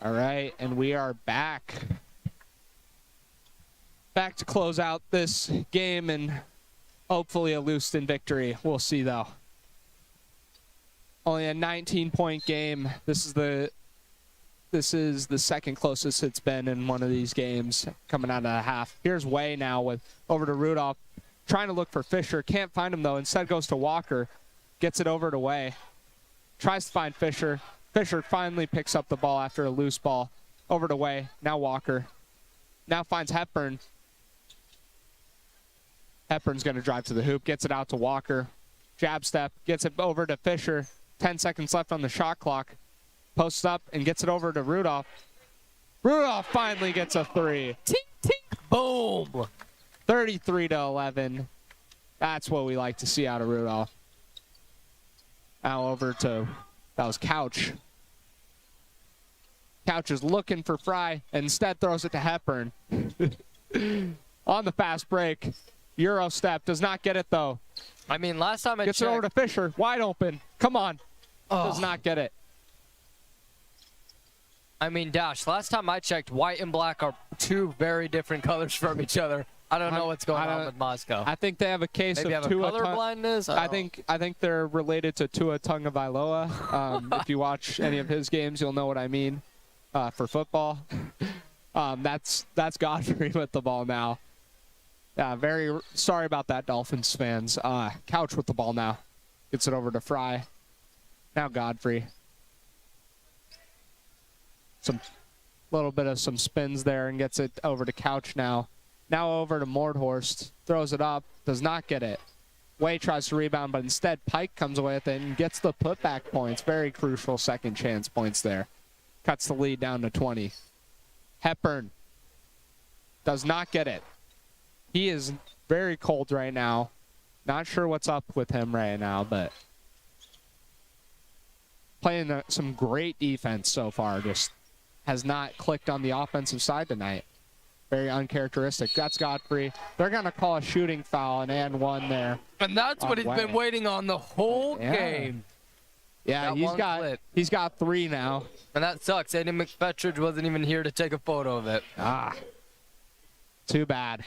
[SPEAKER 1] All right, and we are back. Back to close out this game and hopefully a Lewiston victory. We'll see, though. Only a 19-point game. This is the second closest it's been in one of these games coming out of the half. Here's Way now with over to Rudolph. Trying to look for Fisher. Can't find him, though. Instead goes to Walker. Gets it over to Way. Tries to find Fisher. Fisher finally picks up the ball after a loose ball. Over to Way. Now Walker. Now finds Hepburn. Hepburn's going to drive to the hoop. Gets it out to Walker. Jab step. Gets it over to Fisher. 10 seconds left on the shot clock. Posts up and gets it over to Rudolph. Rudolph finally gets a three.
[SPEAKER 2] Tink, tink, boom.
[SPEAKER 1] 33-11. That's what we like to see out of Rudolph. Now over to, that was Couch. Couch is looking for Fry and instead throws it to Hepburn. On the fast break. Euro step. Does not get it, though.
[SPEAKER 2] I mean, last time I
[SPEAKER 1] Gets
[SPEAKER 2] checked.
[SPEAKER 1] it over to Fisher. Wide open. Come on. Does not get it.
[SPEAKER 2] I mean, Dash, last time I checked, white and black are two very different colors from each other. I don't know what's going on with Moscow.
[SPEAKER 1] I think they have a case
[SPEAKER 2] Maybe
[SPEAKER 1] of
[SPEAKER 2] have
[SPEAKER 1] Tua
[SPEAKER 2] a color blindness.
[SPEAKER 1] I think they're related to Tua Tagovailoa. If you watch any of his games, you'll know what I mean for football. That's Godfrey with the ball now. Yeah, very sorry about that, Dolphins fans. Couch with the ball now. Gets it over to Fry. Now Godfrey. Some little bit of some spins there and gets it over to Couch now. Now over to Mordhorst. Throws it up. Does not get it. Way tries to rebound, but instead Pike comes away with it and gets the putback points. Very crucial second chance points there. Cuts the lead down to 20. Hepburn does not get it. He is very cold right now. Not sure what's up with him right now, but playing some great defense so far. Just has not clicked on the offensive side tonight. Very uncharacteristic. That's Godfrey. They're going to call a shooting foul, and one there.
[SPEAKER 2] And that's what he's been waiting on the whole game.
[SPEAKER 1] Yeah, he's got three now.
[SPEAKER 2] And that sucks. Eddie McFetridge wasn't even here to take a photo of it.
[SPEAKER 1] Too bad.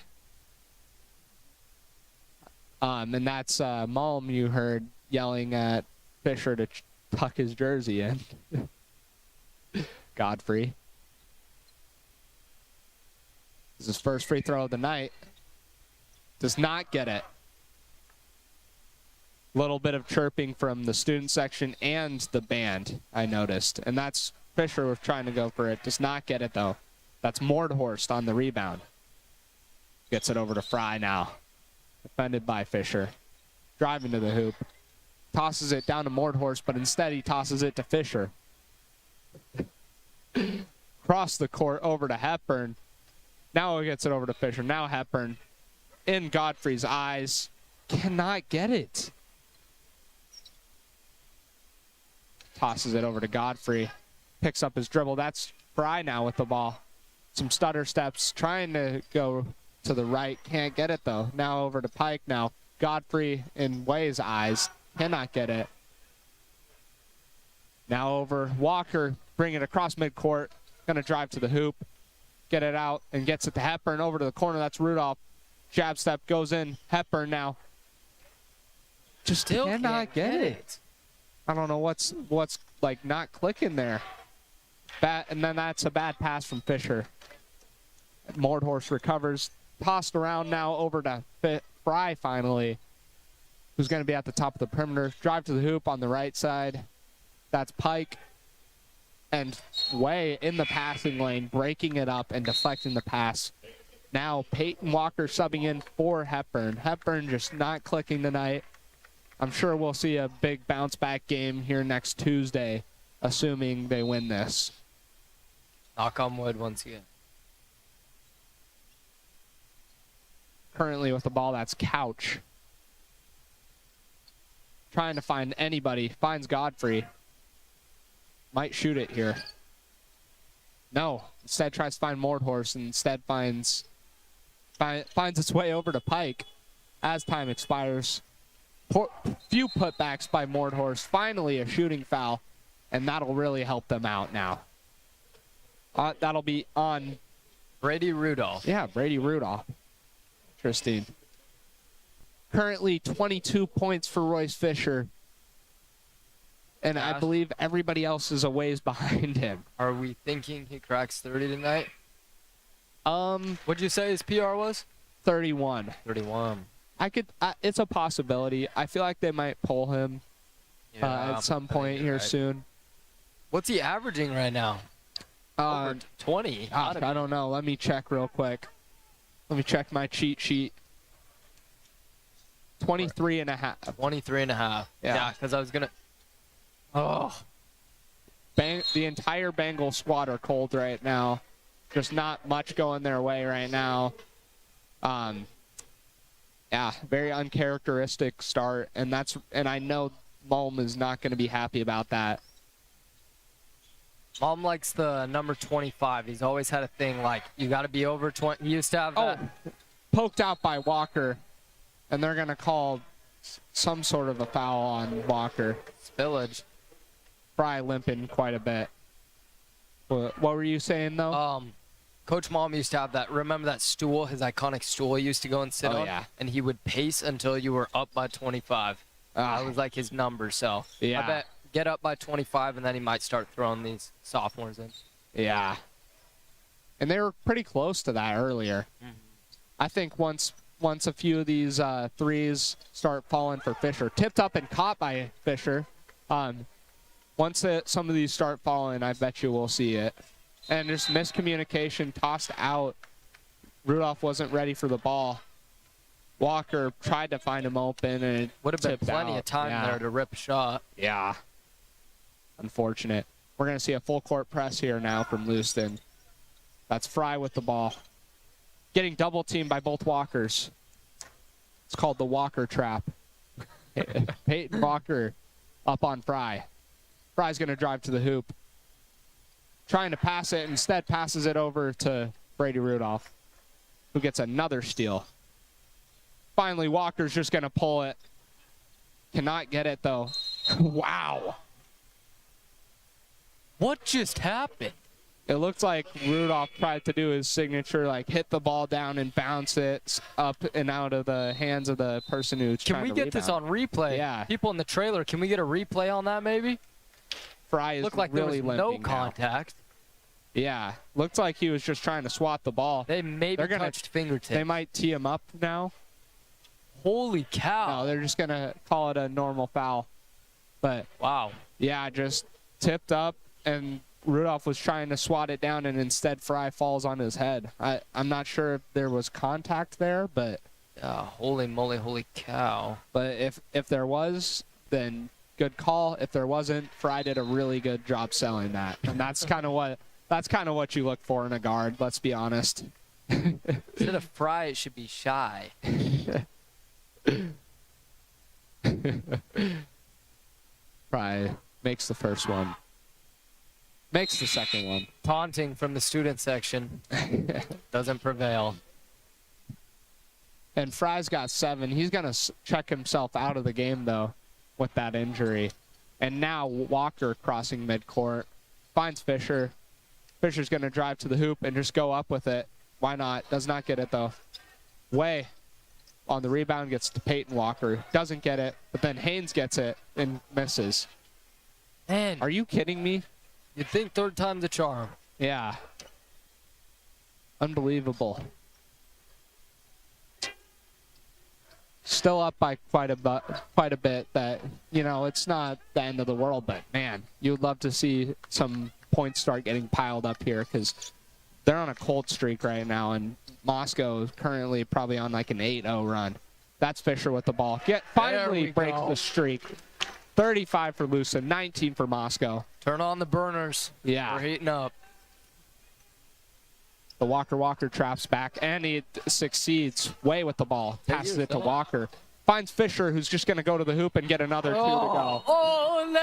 [SPEAKER 1] And that's Malm you heard yelling at Fisher to tuck his jersey in. Godfrey. This is his first free throw of the night. Does not get it. Little bit of chirping from the student section and the band, I noticed. And that's Fisher was trying to go for it. Does not get it, though. That's Mordhorst on the rebound. Gets it over to Fry now. Defended by Fisher. Driving to the hoop. Tosses it down to Mordhorst, but instead he tosses it to Fisher. Across the court over to Hepburn. Now he gets it over to Fisher. Now Hepburn in Godfrey's eyes. Cannot get it. Tosses it over to Godfrey. Picks up his dribble. That's Fry now with the ball. Some stutter steps. Trying to go to the right. Can't get it, though. Now over to Pike now. Godfrey in Way's eyes. Cannot get it. Now over Walker. Bring it across midcourt. Going to drive to the hoop. Get it out and gets it to Hepburn over to the corner. That's Rudolph. Jab step goes in. Hepburn now. Just
[SPEAKER 2] Still
[SPEAKER 1] cannot get it. I don't know what's like not clicking there. And then that's a bad pass from Fisher. Mordhorst recovers. Tossed around now over to Fry finally, who's going to be at the top of the perimeter. Drive to the hoop on the right side. That's Pike. And Way in the passing lane, breaking it up and deflecting the pass. Now Peyton Walker subbing in for Hepburn. Hepburn just not clicking tonight. I'm sure we'll see a big bounce back game here next Tuesday, assuming they win this.
[SPEAKER 2] Knock on wood once again.
[SPEAKER 1] Currently with the ball, that's Couch. Trying to find anybody. Finds Godfrey. Might shoot it here. No. Instead tries to find Mordhorst and instead finds its way over to Pike as time expires. Few putbacks by Mordhorst. Finally a shooting foul, and that'll really help them out now. That'll be on.
[SPEAKER 2] Brady Rudolph.
[SPEAKER 1] Yeah, Brady Rudolph. Interesting. Currently 22 points for Royce Fisher. And I believe everybody else is a ways behind him.
[SPEAKER 2] Are we thinking he cracks 30 tonight? What'd you say his PR was?
[SPEAKER 1] 31.
[SPEAKER 2] 31.
[SPEAKER 1] It's a possibility. I feel like they might pull him at some point here soon.
[SPEAKER 2] What's he averaging right now? Over 20.
[SPEAKER 1] I don't know. Let me check real quick. Let me check my cheat sheet. 23 and a half.
[SPEAKER 2] 23 and a half. Yeah, because I was going to. Oh.
[SPEAKER 1] The entire Bengal squad are cold right now. There's not much going their way right now. Yeah, very uncharacteristic start, and I know Mulm is not going to be happy about that.
[SPEAKER 2] Mom likes the number 25. He's always had a thing like you got to be over 20. He used to have that.
[SPEAKER 1] Poked out by Walker, and they're going to call some sort of a foul on Walker.
[SPEAKER 2] Spillage.
[SPEAKER 1] Fry limping quite a bit. What were you saying, though?
[SPEAKER 2] Coach Mom used to have that. Remember that stool, his iconic stool he used to go and sit on?
[SPEAKER 1] Yeah.
[SPEAKER 2] And he would pace until you were up by 25. That was like his number, so
[SPEAKER 1] yeah.
[SPEAKER 2] I bet get up by 25, and then he might start throwing these sophomores in.
[SPEAKER 1] Yeah. And they were pretty close to that earlier. Mm-hmm. I think once a few of these threes start falling for Fisher, tipped up and caught by Fisher, once some of these start falling, I bet you we'll see it. And just miscommunication, tossed out. Rudolph wasn't ready for the ball. Walker tried to find him open, and it
[SPEAKER 2] would have been plenty
[SPEAKER 1] out.
[SPEAKER 2] of time there to rip a shot.
[SPEAKER 1] Yeah. Unfortunate. We're going to see a full court press here now from Lewiston. That's Fry with the ball. Getting double teamed by both Walkers. It's called the Walker trap. Peyton Walker up on Fry. Fry's going to drive to the hoop. Trying to pass it, instead passes it over to Brady Rudolph, who gets another steal. Finally, Walker's just going to pull it. Cannot get it, though. Wow.
[SPEAKER 2] What just happened?
[SPEAKER 1] It looks like Rudolph tried to do his signature, like hit the ball down and bounce it up and out of the hands of the person who's trying to rebound.
[SPEAKER 2] Can we get this on replay?
[SPEAKER 1] Yeah.
[SPEAKER 2] People in the trailer, can we get a replay on that maybe?
[SPEAKER 1] Fry is
[SPEAKER 2] looked like
[SPEAKER 1] really
[SPEAKER 2] there was
[SPEAKER 1] limping
[SPEAKER 2] no contact.
[SPEAKER 1] Now. Yeah. Looks like he was just trying to swat the ball.
[SPEAKER 2] They maybe touched fingertips.
[SPEAKER 1] They might tee him up now.
[SPEAKER 2] Holy cow.
[SPEAKER 1] No, they're just going to call it a normal foul. But,
[SPEAKER 2] wow.
[SPEAKER 1] Yeah, just tipped up, and Rudolph was trying to swat it down, and instead Fry falls on his head. I'm not sure if there was contact there, but...
[SPEAKER 2] holy moly, holy cow.
[SPEAKER 1] But if there was, then good call. If there wasn't, Fry did a really good job selling that. And that's kind of what you look for in a guard, let's be honest.
[SPEAKER 2] Instead of Fry, it should be Shy.
[SPEAKER 1] Fry makes the first one. Makes the second one.
[SPEAKER 2] Taunting from the student section doesn't prevail.
[SPEAKER 1] And Fry's got 7. He's going to check himself out of the game, though, with that injury. And now Walker crossing midcourt. Finds Fisher. Fisher's going to drive to the hoop and just go up with it. Why not? Does not get it, though. Way on the rebound, gets to Peyton Walker. Doesn't get it, but then Haynes gets it and misses.
[SPEAKER 2] Man.
[SPEAKER 1] Are you kidding me?
[SPEAKER 2] You'd think third time's a charm.
[SPEAKER 1] Yeah. Unbelievable. Still up by quite a bit. That, you know, it's not the end of the world, but man, you'd love to see some points start getting piled up here because they're on a cold streak right now, and Moscow is currently probably on like an 8-0 run. That's Fisher with the ball. Finally breaks the streak. 35 for Lucin, 19 for Moscow.
[SPEAKER 2] Turn on the burners.
[SPEAKER 1] Yeah.
[SPEAKER 2] We're heating up.
[SPEAKER 1] The Walker traps back, and he succeeds. Way with the ball. Passes it to Walker. Finds Fisher, who's just going to go to the hoop and get another 2 to go.
[SPEAKER 2] Ole!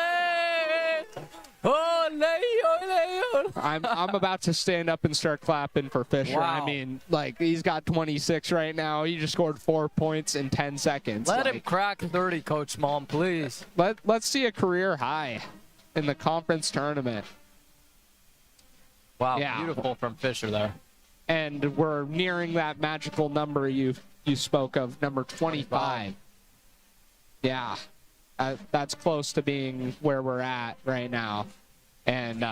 [SPEAKER 2] Ole, ole, ole.
[SPEAKER 1] I'm about to stand up and start clapping for Fisher.
[SPEAKER 2] Wow.
[SPEAKER 1] I mean, like, he's got 26 right now. He just scored 4 points in 10 seconds.
[SPEAKER 2] Let him crack 30, Coach Mom, please.
[SPEAKER 1] Let's see a career high in the conference tournament.
[SPEAKER 2] Wow,
[SPEAKER 1] Yeah.
[SPEAKER 2] beautiful from Fisher there.
[SPEAKER 1] And we're nearing that magical number you spoke of, number 25. Yeah, that's close to being where we're at right now. And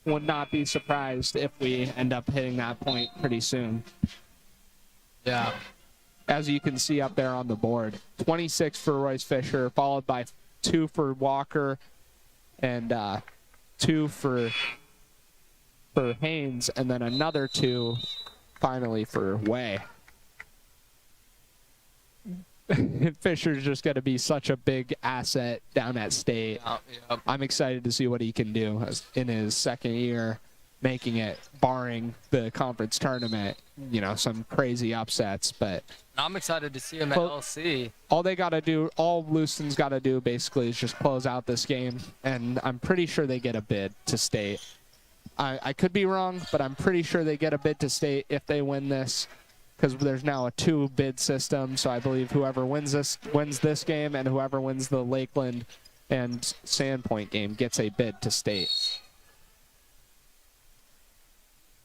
[SPEAKER 1] would not be surprised if we end up hitting that point pretty soon.
[SPEAKER 2] Yeah.
[SPEAKER 1] As you can see up there on the board, 26 for Royce Fisher, followed by 2 for Walker and 2 for Haynes, and then another 2 finally for Way. Fisher's just going to be such a big asset down at State.
[SPEAKER 2] Yep.
[SPEAKER 1] I'm excited to see what he can do in his second year, making it, barring the conference tournament, you know, some crazy upsets. But
[SPEAKER 2] I'm excited to see him at LC.
[SPEAKER 1] all they got to do, all Lewiston's got to do basically is just close out this game, and I'm pretty sure they get a bid to State. I could be wrong, but I'm pretty sure they get a bid to State if they win this, because there's now a 2-bid system. So I believe whoever wins this game, and whoever wins the Lakeland and Sandpoint game gets a bid to State.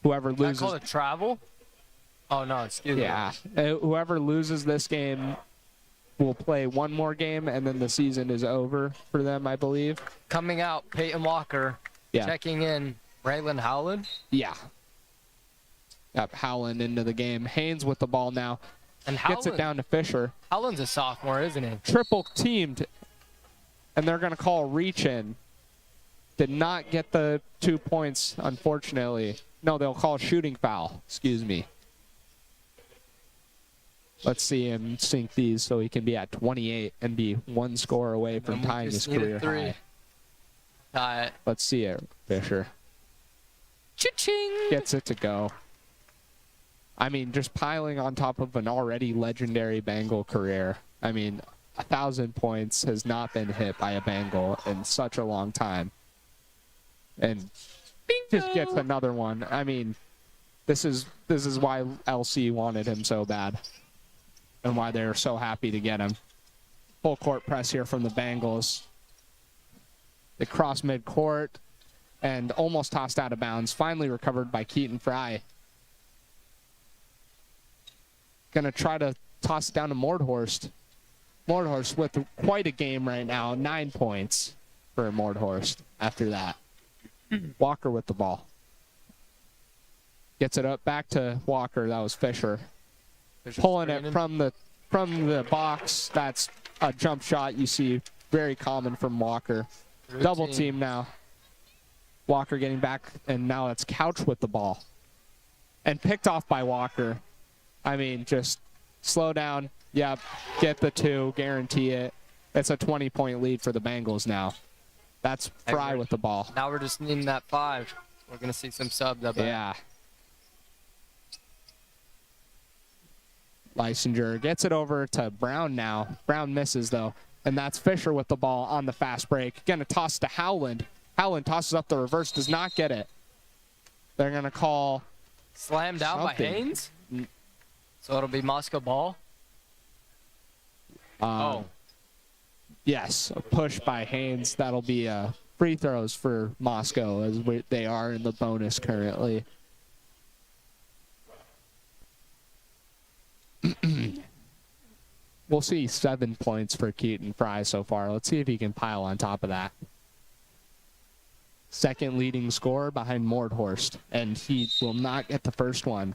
[SPEAKER 1] Whoever loses.
[SPEAKER 2] Can I call it travel? Oh no, excuse me.
[SPEAKER 1] Yeah, whoever loses this game will play one more game, and then the season is over for them, I believe.
[SPEAKER 2] Coming out, Peyton Walker.
[SPEAKER 1] Yeah.
[SPEAKER 2] Checking in, Raylan Howland.
[SPEAKER 1] Yeah. Yep, Howland into the game. Haynes with the ball now.
[SPEAKER 2] And
[SPEAKER 1] Gets it down to Fisher.
[SPEAKER 2] Howland's a sophomore, isn't he?
[SPEAKER 1] Triple teamed, and they're going to call reach in. Did not get the 2 points, unfortunately. No, they'll call shooting foul. Excuse me. Let's see him sink these so he can be at 28 and be 1 score away from tying his career high.
[SPEAKER 2] Tie it.
[SPEAKER 1] Let's see it, Fisher.
[SPEAKER 2] Cha-ching!
[SPEAKER 1] Gets it to go. I mean, just piling on top of an already legendary Bengal career. I mean, 1,000 points has not been hit by a Bengal in such a long time. And just gets another one. I mean, this is why LC wanted him so bad, and why they're so happy to get him. Full court press here from the Bengals. They cross midcourt and almost tossed out of bounds. Finally recovered by Keaton Fry. Gonna try to toss it down to Mordhorst. Mordhorst with quite a game right now. 9 points for Mordhorst after that. Walker with the ball. Gets it up back to Walker. That was Fisher. Pulling it from the box. That's a jump shot you see very common from Walker. Double team now. Walker getting back, and now it's Couch with the ball. And picked off by Walker. I mean, just slow down. Yep, get the 2, guarantee it. It's a 20-point lead for the Bengals now. That's Fry with the ball.
[SPEAKER 2] Now we're just needing that 5. We're going to see some subs up there.
[SPEAKER 1] Yeah. Lysinger gets it over to Brown now. Brown misses, though. And that's Fisher with the ball on the fast break. Going to toss to Howland. Howland tosses up the reverse, does not get it. They're going to call
[SPEAKER 2] Slammed out by Haynes? So it'll be Moscow ball?
[SPEAKER 1] Yes, a push by Haynes. That'll be free throws for Moscow, as they are in the bonus currently. We'll see 7 points for Keaton Fry so far. Let's see if he can pile on top of that. Second leading scorer behind Mordhorst, and he will not get the first one.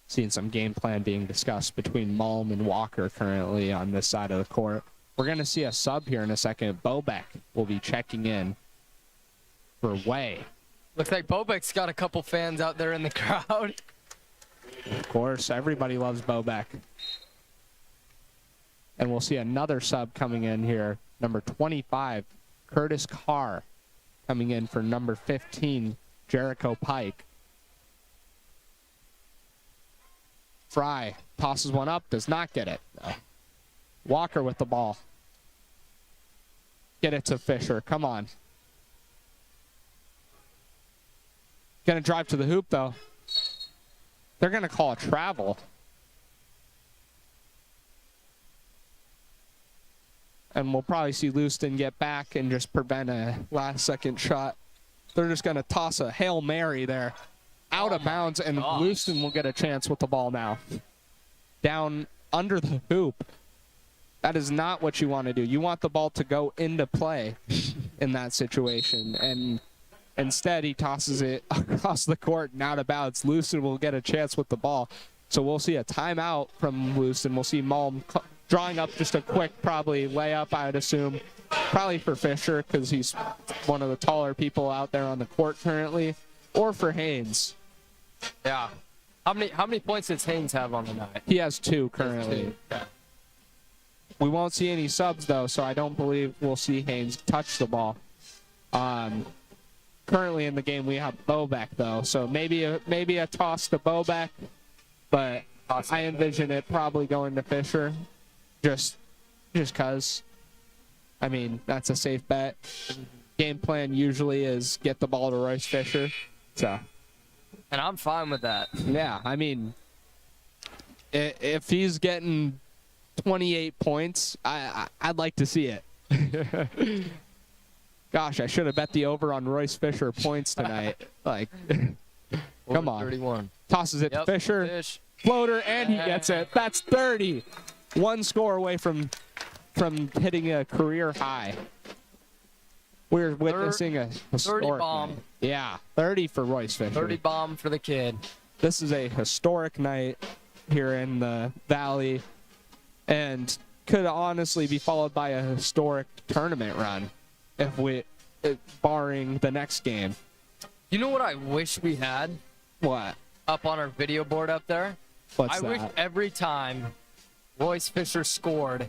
[SPEAKER 1] Seeing some game plan being discussed between Malm and Walker currently on this side of the court. We're going to see a sub here in a second. Bobek will be checking in for Way.
[SPEAKER 2] Looks like Bobek's got a couple fans out there in the crowd.
[SPEAKER 1] Of course, everybody loves Bobek. And we'll see another sub coming in here. Number 25, Curtis Carr, coming in for number 15, Jericho Pike. Fry tosses one up, does not get it. Walker with the ball. Get it to Fisher, come on. Gonna drive to the hoop, though. They're gonna call a travel. And we'll probably see Lewiston get back and just prevent a last-second shot They're just going to toss a Hail Mary there. Out of bounds, and Lewiston will get a chance with the ball now. Down under the hoop. That is not what you want to do. You want the ball to go into play in that situation. And instead, he tosses it across the court and out of bounds. Lewiston will get a chance with the ball. So we'll see a timeout from Lewiston. We'll see Malm drawing up just a quick, probably, layup, I would assume. Probably for Fisher, because he's one of the taller people out there on the court currently. Or for Haynes.
[SPEAKER 2] Yeah. How many points does Haynes have on the night?
[SPEAKER 1] He has 2 currently.
[SPEAKER 2] 2. Yeah.
[SPEAKER 1] We won't see any subs, though, so I don't believe we'll see Haynes touch the ball. Currently in the game, we have Bobek, though, so maybe a toss to Bobek, but I envision it probably going to Fisher, just because. I mean, that's a safe bet. Game plan usually is get the ball to Royce Fisher, so.
[SPEAKER 2] And I'm fine with that.
[SPEAKER 1] Yeah, I mean, if he's getting 28 points, I'd like to see it. Gosh, I should have bet the over on Royce Fisher points tonight. Like, come on.
[SPEAKER 2] 31.
[SPEAKER 1] Tosses it to Fisher. Floater, and he gets it. That's 30. One score away from hitting a career high. We're witnessing a historic
[SPEAKER 2] 30 bomb.
[SPEAKER 1] Night. Yeah, 30 for Royce Fisher.
[SPEAKER 2] 30 bomb for the kid.
[SPEAKER 1] This is a historic night here in the Valley, and could honestly be followed by a historic tournament run, barring the next game.
[SPEAKER 2] You know what I wish we had?
[SPEAKER 1] What?
[SPEAKER 2] Up on our video board up there?
[SPEAKER 1] What's
[SPEAKER 2] I
[SPEAKER 1] that?
[SPEAKER 2] wish every time Royce Fisher scored,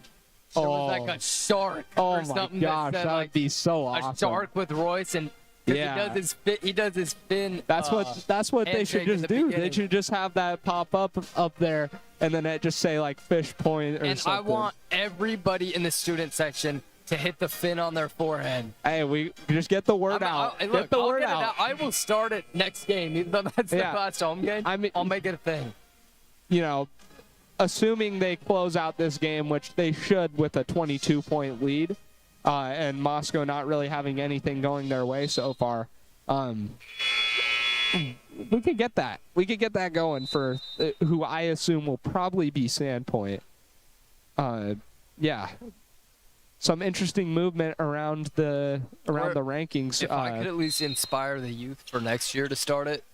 [SPEAKER 2] there was like a shark or something.
[SPEAKER 1] Oh my gosh, that would be so awesome.
[SPEAKER 2] A shark with Royce, and
[SPEAKER 1] yeah.
[SPEAKER 2] he does his fin.
[SPEAKER 1] That's what they should just do. They should just have that pop up there, and then it just say like fish point or
[SPEAKER 2] and
[SPEAKER 1] something.
[SPEAKER 2] And I want everybody in the student section to hit the fin on their forehead.
[SPEAKER 1] Hey, we just get the word out. Get the word out.
[SPEAKER 2] I will start it next game. That's the last home game. I'll make it a thing.
[SPEAKER 1] You know, assuming they close out this game, which they should with a 22-point lead, and Moscow not really having anything going their way so far, we could get that. We could get that going for who I assume will probably be Sandpoint. Yeah. Some interesting movement around the rankings.
[SPEAKER 2] If I could at least inspire the youth for next year to start it.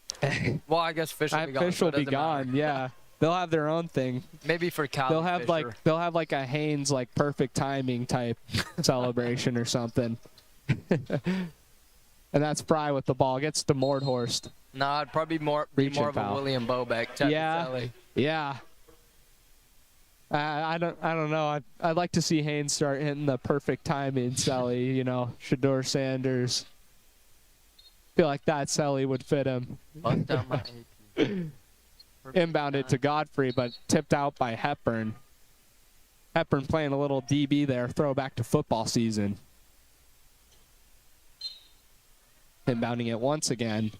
[SPEAKER 2] Well, I guess Fish will be gone.
[SPEAKER 1] Fish will be gone. Yeah. They'll have their own thing.
[SPEAKER 2] Maybe for Cal.
[SPEAKER 1] They'll have like a Haynes like perfect timing type celebration or something. And that's Fry with the ball. Gets to Mordhorst.
[SPEAKER 2] Nah, it'd probably be more of a William Bobek type of Sally.
[SPEAKER 1] Yeah. I don't know. I'd like to see Haynes start hitting the perfect timing Sally. You know, Shador Sanders. Feel like that Sally would fit him.
[SPEAKER 2] Bust down my AP.
[SPEAKER 1] Inbounded to Godfrey, but tipped out by Hepburn. Hepburn playing a little DB there, throwback to football season. Inbounding it once again.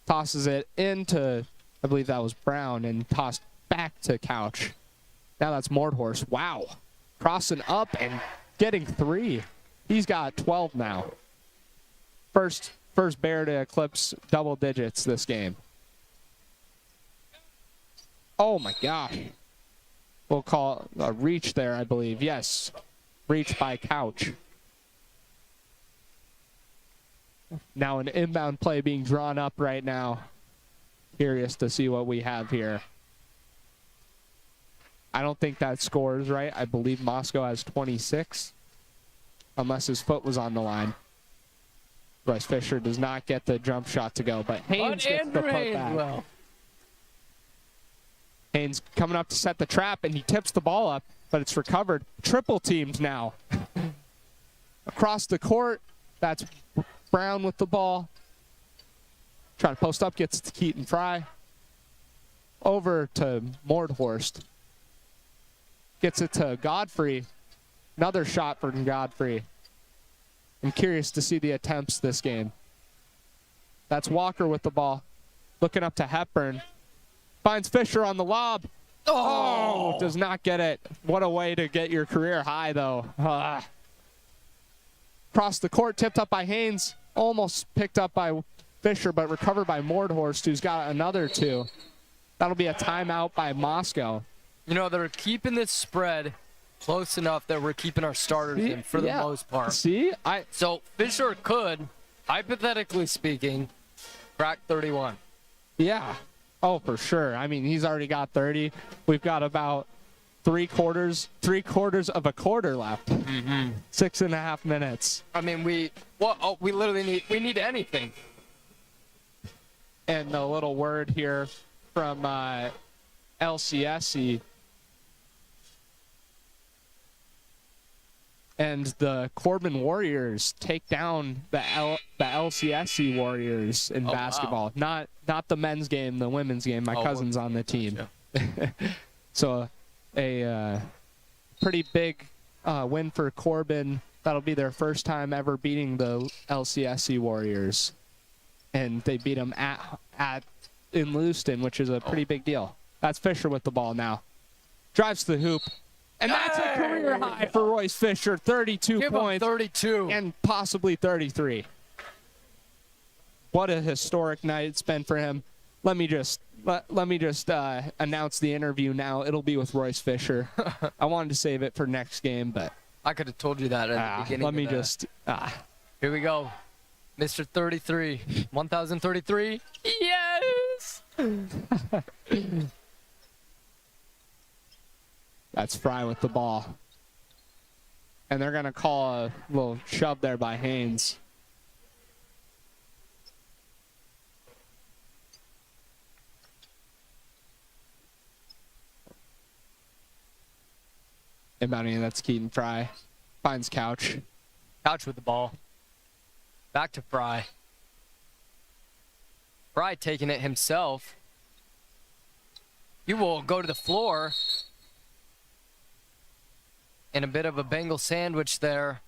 [SPEAKER 1] Tosses it into, I believe that was Brown, and tossed back to Couch. Now that's Mordhorst. Wow. Crossing up and getting 3. He's got 12 now. First Bear to eclipse double digits this game. Oh, my gosh. We'll call a reach there, I believe. Yes, reach by Couch. Now an inbound play being drawn up right now. Curious to see what we have here. I don't think that scores right. I believe Moscow has 26, unless his foot was on the line. Royce Fisher does not get the jump shot to go, but Haynes gets the putback.
[SPEAKER 2] Well.
[SPEAKER 1] Haynes coming up to set the trap, and he tips the ball up, but it's recovered. Triple teamed now. Across the court, that's Brown with the ball. Trying to post up, gets to Keaton Fry. Over to Mordhorst. Gets it to Godfrey. Another shot for Godfrey. I'm curious to see the attempts this game. That's Walker with the ball. Looking up to Hepburn. Finds Fisher on the lob. Oh, does not get it. What a way to get your career high, though. Across the court, tipped up by Haynes. almost picked up by Fisher, but recovered by Mordhorst, who's got another 2. That'll be a timeout by Moscow.
[SPEAKER 2] You know, they're keeping this spread close enough that we're keeping our starters in for the most part.
[SPEAKER 1] See?
[SPEAKER 2] So Fisher could, hypothetically speaking, crack 31.
[SPEAKER 1] Yeah. Oh, for sure. I mean, he's already got 30. We've got about three quarters of a quarter left. 6.5 minutes.
[SPEAKER 2] I mean, we literally need anything.
[SPEAKER 1] And a little word here from LCSC. And the Corbin Warriors take down the LCSC Warriors in basketball.
[SPEAKER 2] Wow.
[SPEAKER 1] Not the men's game, the women's game. My cousin's on the team. Yeah. So a pretty big win for Corbin. That'll be their first time ever beating the LCSC Warriors. And they beat them in Lewiston, which is a pretty big deal. That's Fisher with the ball now. Drives to the hoop. And that's a career high for Royce Fisher, 32 points.
[SPEAKER 2] 32.
[SPEAKER 1] And possibly 33. What a historic night it's been for him. Let me just announce the interview now. It'll be with Royce Fisher. I wanted to save it for next game, but
[SPEAKER 2] I could have told you that at the beginning.
[SPEAKER 1] Let me just.
[SPEAKER 2] Here we go. Mr. 33. 1033. Yes!
[SPEAKER 1] That's Fry with the ball. And they're going to call a little shove there by Haynes. Inbounding, that's Keaton Fry. Finds Couch.
[SPEAKER 2] Couch with the ball. Back to Fry. Fry taking it himself. He will go to the floor. In a bit of a Bengal sandwich there.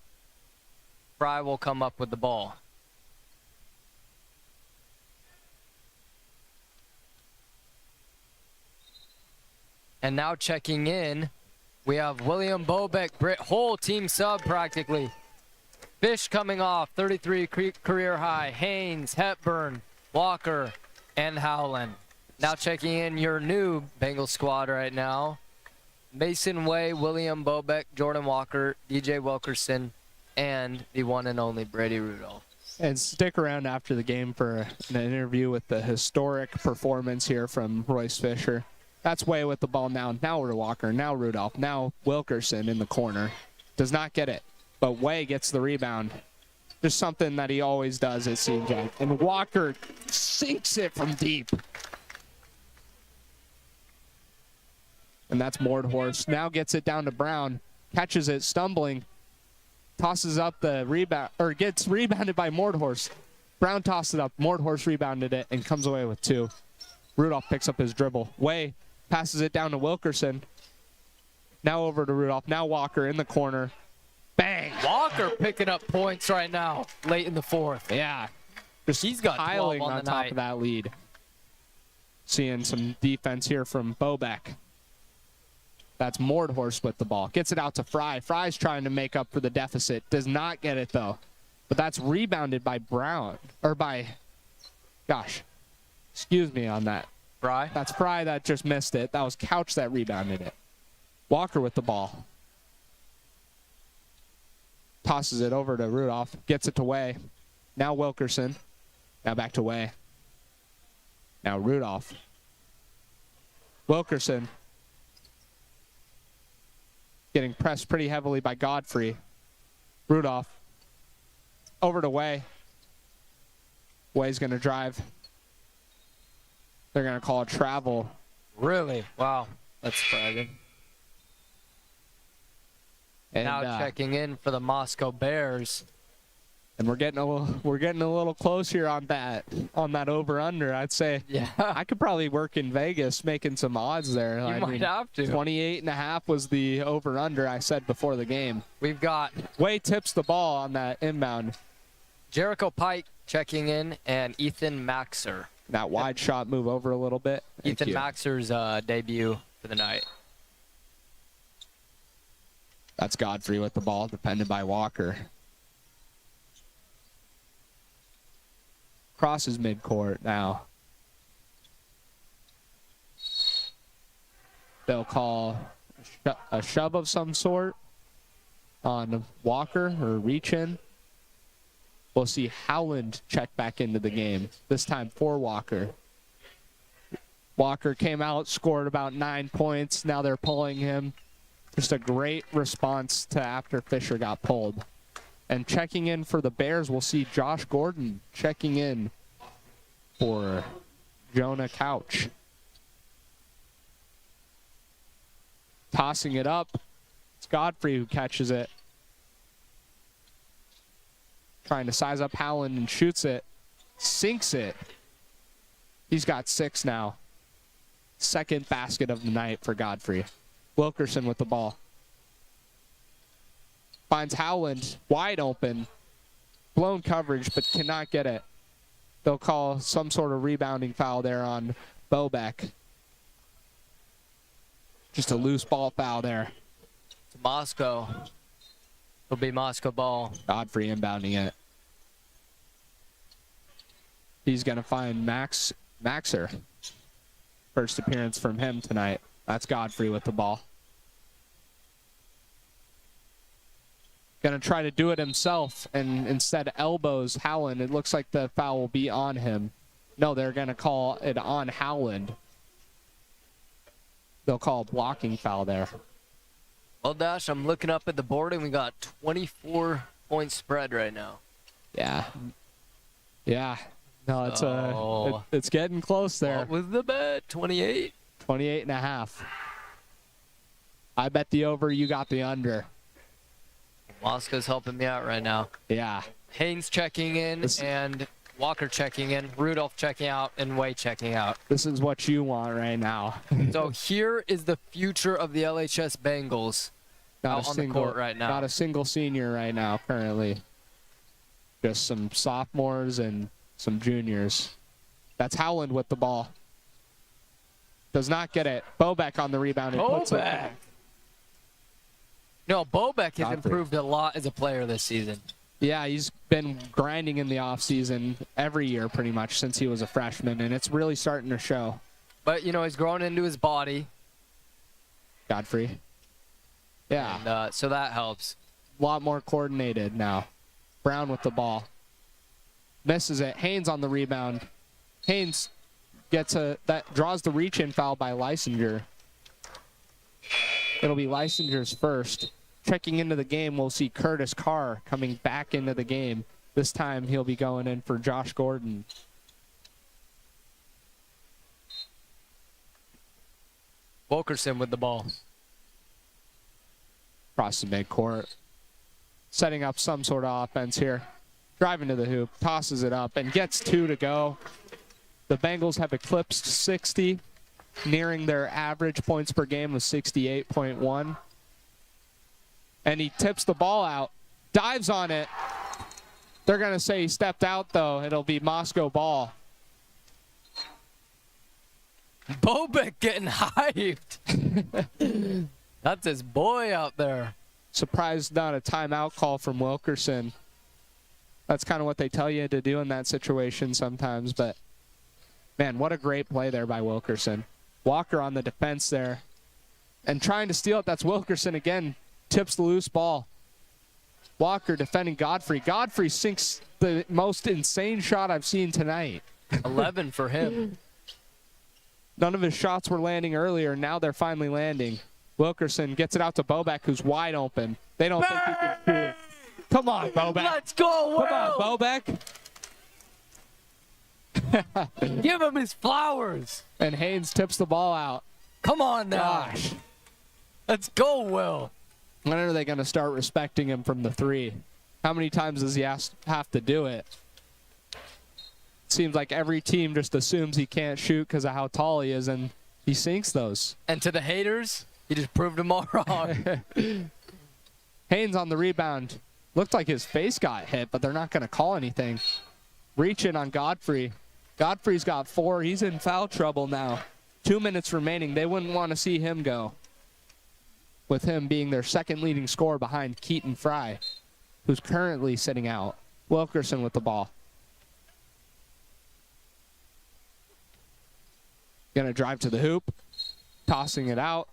[SPEAKER 2] Fry will come up with the ball. And now checking in, we have William Bobeck, whole team sub practically. Fish coming off, 33 career high. Haynes, Hepburn, Walker, and Howland. Now checking in your new Bengal squad right now. Mason Way, William Bobeck, Jordan Walker, DJ Wilkerson, and the one and only Brady Rudolph.
[SPEAKER 1] And stick around after the game for an interview with the historic performance here from Royce Fisher. That's Way with the ball now. Now we're Walker, now Rudolph, now Wilkerson in the corner. Does not get it, but Way gets the rebound. Just something that he always does, it seems like. And Walker sinks it from deep. And that's Mordhorst. Now gets it down to Brown. Catches it, stumbling. Tosses up the rebound, or gets rebounded by Mordhorst. Brown tossed it up. Mordhorst rebounded it and comes away with 2. Rudolph picks up his dribble. Way passes it down to Wilkerson. Now over to Rudolph. Now Walker in the corner. Bang!
[SPEAKER 2] Walker picking up points right now, late in the fourth.
[SPEAKER 1] Yeah.
[SPEAKER 2] He's got 12
[SPEAKER 1] piling
[SPEAKER 2] on the
[SPEAKER 1] top
[SPEAKER 2] night.
[SPEAKER 1] of that lead. Seeing some defense here from Bobeck. That's Mordhorst with the ball. Gets it out to Fry. Fry's trying to make up for the deficit. Does not get it, though. But that's rebounded by Brown. Or by, gosh, excuse me on that.
[SPEAKER 2] Fry?
[SPEAKER 1] That's Fry that just missed it. That was Couch that rebounded it. Walker with the ball. Tosses it over to Rudolph. Gets it to Way. Now Wilkerson. Now back to Way. Now Rudolph. Wilkerson. Getting pressed pretty heavily by Godfrey. Rudolph. Over to Way. Way's going to drive. They're going to call a travel.
[SPEAKER 2] Really? Wow. That's surprising.
[SPEAKER 1] And,
[SPEAKER 2] now checking in for the Moscow Bears.
[SPEAKER 1] And we're getting a little close here on that over under. I'd say I could probably work in Vegas making some odds there.
[SPEAKER 2] You might have to.
[SPEAKER 1] 28.5 was the over under I said before the game.
[SPEAKER 2] We've got
[SPEAKER 1] Way tips the ball on that inbound.
[SPEAKER 2] Jericho Pike checking in and Ethan Maxer.
[SPEAKER 1] That wide shot move over a little bit.
[SPEAKER 2] Ethan Maxer's debut for the night.
[SPEAKER 1] That's Godfrey with the ball, defended by Walker. Crosses midcourt now. They'll call a shove of some sort on Walker or reach in. We'll see Howland check back into the game, this time for Walker. Walker came out, scored about 9 points. Now they're pulling him. Just a great response to after Fisher got pulled. And checking in for the Bears, we'll see Josh Gordon checking in for Jonah Couch. Tossing it up. It's Godfrey who catches it. Trying to size up Howland and shoots it. Sinks it. He's got 6 now. Second basket of the night for Godfrey. Wilkerson with the ball. Finds Howland wide open. Blown coverage, but cannot get it. They'll call some sort of rebounding foul there on Bobeck. Just a loose ball foul there.
[SPEAKER 2] It's Moscow. It'll be Moscow ball.
[SPEAKER 1] Godfrey inbounding it. He's going to find Maxer. First appearance from him tonight. That's Godfrey with the ball. Going to try to do it himself, and instead elbows Howland. It looks like the foul will be on him. No, they're going to call it on Howland. They'll call a blocking foul there.
[SPEAKER 2] Well, Dash, I'm looking up at the board, and we got 24-point spread right now.
[SPEAKER 1] Yeah. Yeah. No, it's getting close there.
[SPEAKER 2] What was the bet? 28?
[SPEAKER 1] 28.5. I bet the over, you got the under.
[SPEAKER 2] Moscow's helping me out right now.
[SPEAKER 1] Yeah.
[SPEAKER 2] Haynes checking in and Walker checking in, Rudolph checking out, and Way checking out.
[SPEAKER 1] This is what you want right now.
[SPEAKER 2] So here is the future of the LHS Bengals out on the court right now.
[SPEAKER 1] Not a single senior right now currently. Just some sophomores and some juniors. That's Howland with the ball. Does not get it. Bobeck on the rebound.
[SPEAKER 2] Bobeck. No, Bobeck has improved a lot as a player this season.
[SPEAKER 1] Yeah, he's been grinding in the offseason every year pretty much since he was a freshman, and it's really starting to show.
[SPEAKER 2] But, you know, he's growing into his body.
[SPEAKER 1] Godfrey. Yeah.
[SPEAKER 2] And, so that helps.
[SPEAKER 1] A lot more coordinated now. Brown with the ball. Misses it. Haynes on the rebound. Haynes draws the reach-in foul by Lysinger. It'll be Lysinger's first. Checking into the game, we'll see Curtis Carr coming back into the game. This time he'll be going in for Josh Gordon.
[SPEAKER 2] Wilkerson with the ball.
[SPEAKER 1] Across the midcourt. Setting up some sort of offense here. Driving to the hoop, tosses it up, and gets 2 to go. The Bengals have eclipsed 60, nearing their average points per game of 68.1. And he tips the ball out, dives on it. They're going to say he stepped out, though. It'll be Moscow ball.
[SPEAKER 2] Bobeck getting hyped. That's his boy out there.
[SPEAKER 1] Surprised not a timeout call from Wilkerson. That's kind of what they tell you to do in that situation sometimes. But, man, what a great play there by Wilkerson. Walker on the defense there. And trying to steal it, that's Wilkerson again. Tips the loose ball. Walker defending Godfrey. Godfrey sinks the most insane shot I've seen tonight.
[SPEAKER 2] 11 for him.
[SPEAKER 1] None of his shots were landing earlier. Now they're finally landing. Wilkerson gets it out to Bobeck, who's wide open. They don't think he can shoot it. Come on, Bobeck.
[SPEAKER 2] Let's go, Will.
[SPEAKER 1] Come on, Bobeck.
[SPEAKER 2] Give him his flowers.
[SPEAKER 1] And Haynes tips the ball out.
[SPEAKER 2] Come on now.
[SPEAKER 1] Gosh.
[SPEAKER 2] Let's go, Will.
[SPEAKER 1] When are they going to start respecting him from the 3? How many times does he have to do it? Seems like every team just assumes he can't shoot because of how tall he is, and he sinks those.
[SPEAKER 2] And to the haters, he just proved them all wrong.
[SPEAKER 1] Haynes on the rebound. Looked like his face got hit, but they're not going to call anything. Reach in on Godfrey. Godfrey's got 4. He's in foul trouble now. 2 minutes remaining. They wouldn't want to see him go, with him being their second leading scorer behind Keaton Fry, who's currently sitting out. Wilkerson with the ball. Going to drive to the hoop, tossing it out.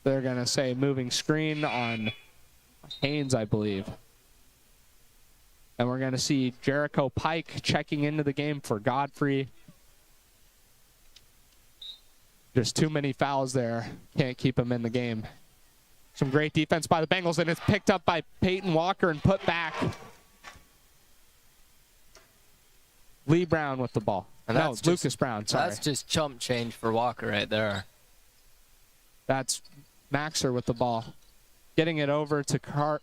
[SPEAKER 1] They're going to say moving screen on Haynes, I believe. And we're going to see Jericho Pike checking into the game for Godfrey. Just too many fouls there. Can't keep him in the game. Some great defense by the Bengals, and it's picked up by Peyton Walker and put back. Lee Brown with the ball.
[SPEAKER 2] And
[SPEAKER 1] no, Lucas Brown, sorry.
[SPEAKER 2] That's just chump change for Walker right there.
[SPEAKER 1] That's Maxer with the ball. Getting it over to Carr.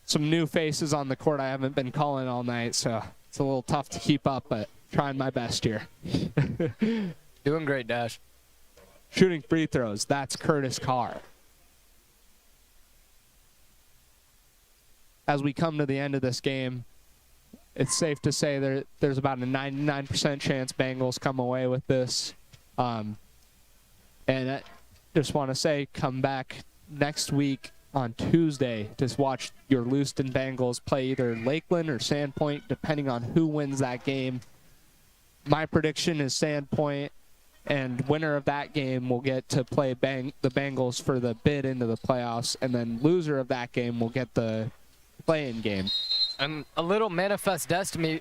[SPEAKER 1] Some new faces on the court I haven't been calling all night, so it's a little tough to keep up, but trying my best here.
[SPEAKER 2] Doing great, Dash.
[SPEAKER 1] Shooting free throws, that's Curtis Carr. As we come to the end of this game, it's safe to say there's about a 99% chance Bengals come away with this. And I just want to say, come back next week on Tuesday to watch your Lewiston Bengals play either Lakeland or Sandpoint, depending on who wins that game. My prediction is Sandpoint, and winner of that game will get to play the Bengals for the bid into the playoffs, and then loser of that game will get the play-in game.
[SPEAKER 2] And a little manifest destiny,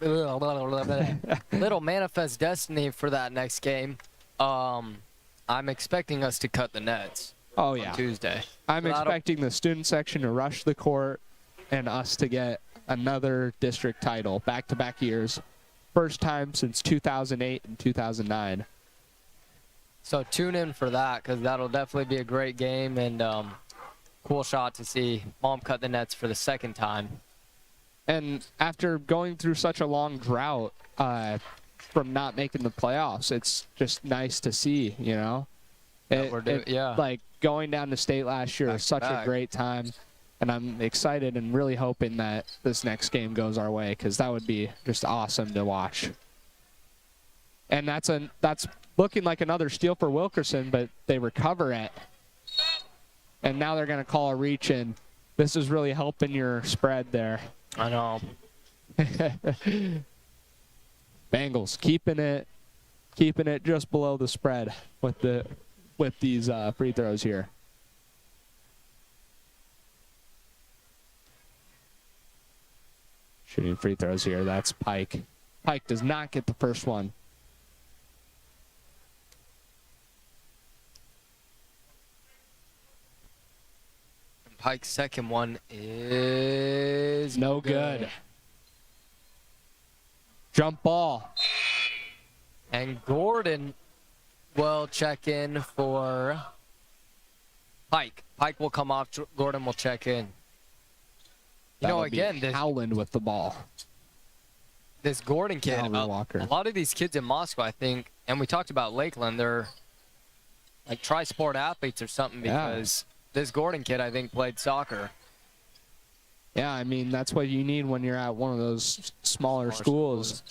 [SPEAKER 2] little manifest destiny for that next game. I'm expecting us to cut the nets.
[SPEAKER 1] Oh yeah,
[SPEAKER 2] on Tuesday.
[SPEAKER 1] I'm expecting the student section to rush the court and us to get another district title back-to-back years. First time since 2008 and 2009.
[SPEAKER 2] So tune in for that, because that'll definitely be a great game, and cool shot to see Mom cut the nets for the second time.
[SPEAKER 1] And after going through such a long drought from not making the playoffs, it's just nice to see, you know?
[SPEAKER 2] Yeah.
[SPEAKER 1] Like going down to state last year was such a great time, and I'm excited and really hoping that this next game goes our way, because that would be just awesome to watch. And that's looking like another steal for Wilkerson, but they recover it. And now they're going to call a reach, and this is really helping your spread there.
[SPEAKER 2] I know.
[SPEAKER 1] Bengals keeping it just below the spread with these free throws here. Shooting free throws here. That's Pike. Pike does not get the first one.
[SPEAKER 2] Pike's second one is
[SPEAKER 1] no good. Jump ball.
[SPEAKER 2] And Gordon will check in for Pike. Pike will come off. Gordon will check in. You know, again,
[SPEAKER 1] Howland with the ball.
[SPEAKER 2] This Gordon kid, a
[SPEAKER 1] Walker.
[SPEAKER 2] lot of these kids in Moscow, I think, and we talked about Lakeland, they're like tri-sport athletes or something, because this Gordon kid, I think, played soccer.
[SPEAKER 1] Yeah, I mean, that's what you need when you're at one of those smaller schools.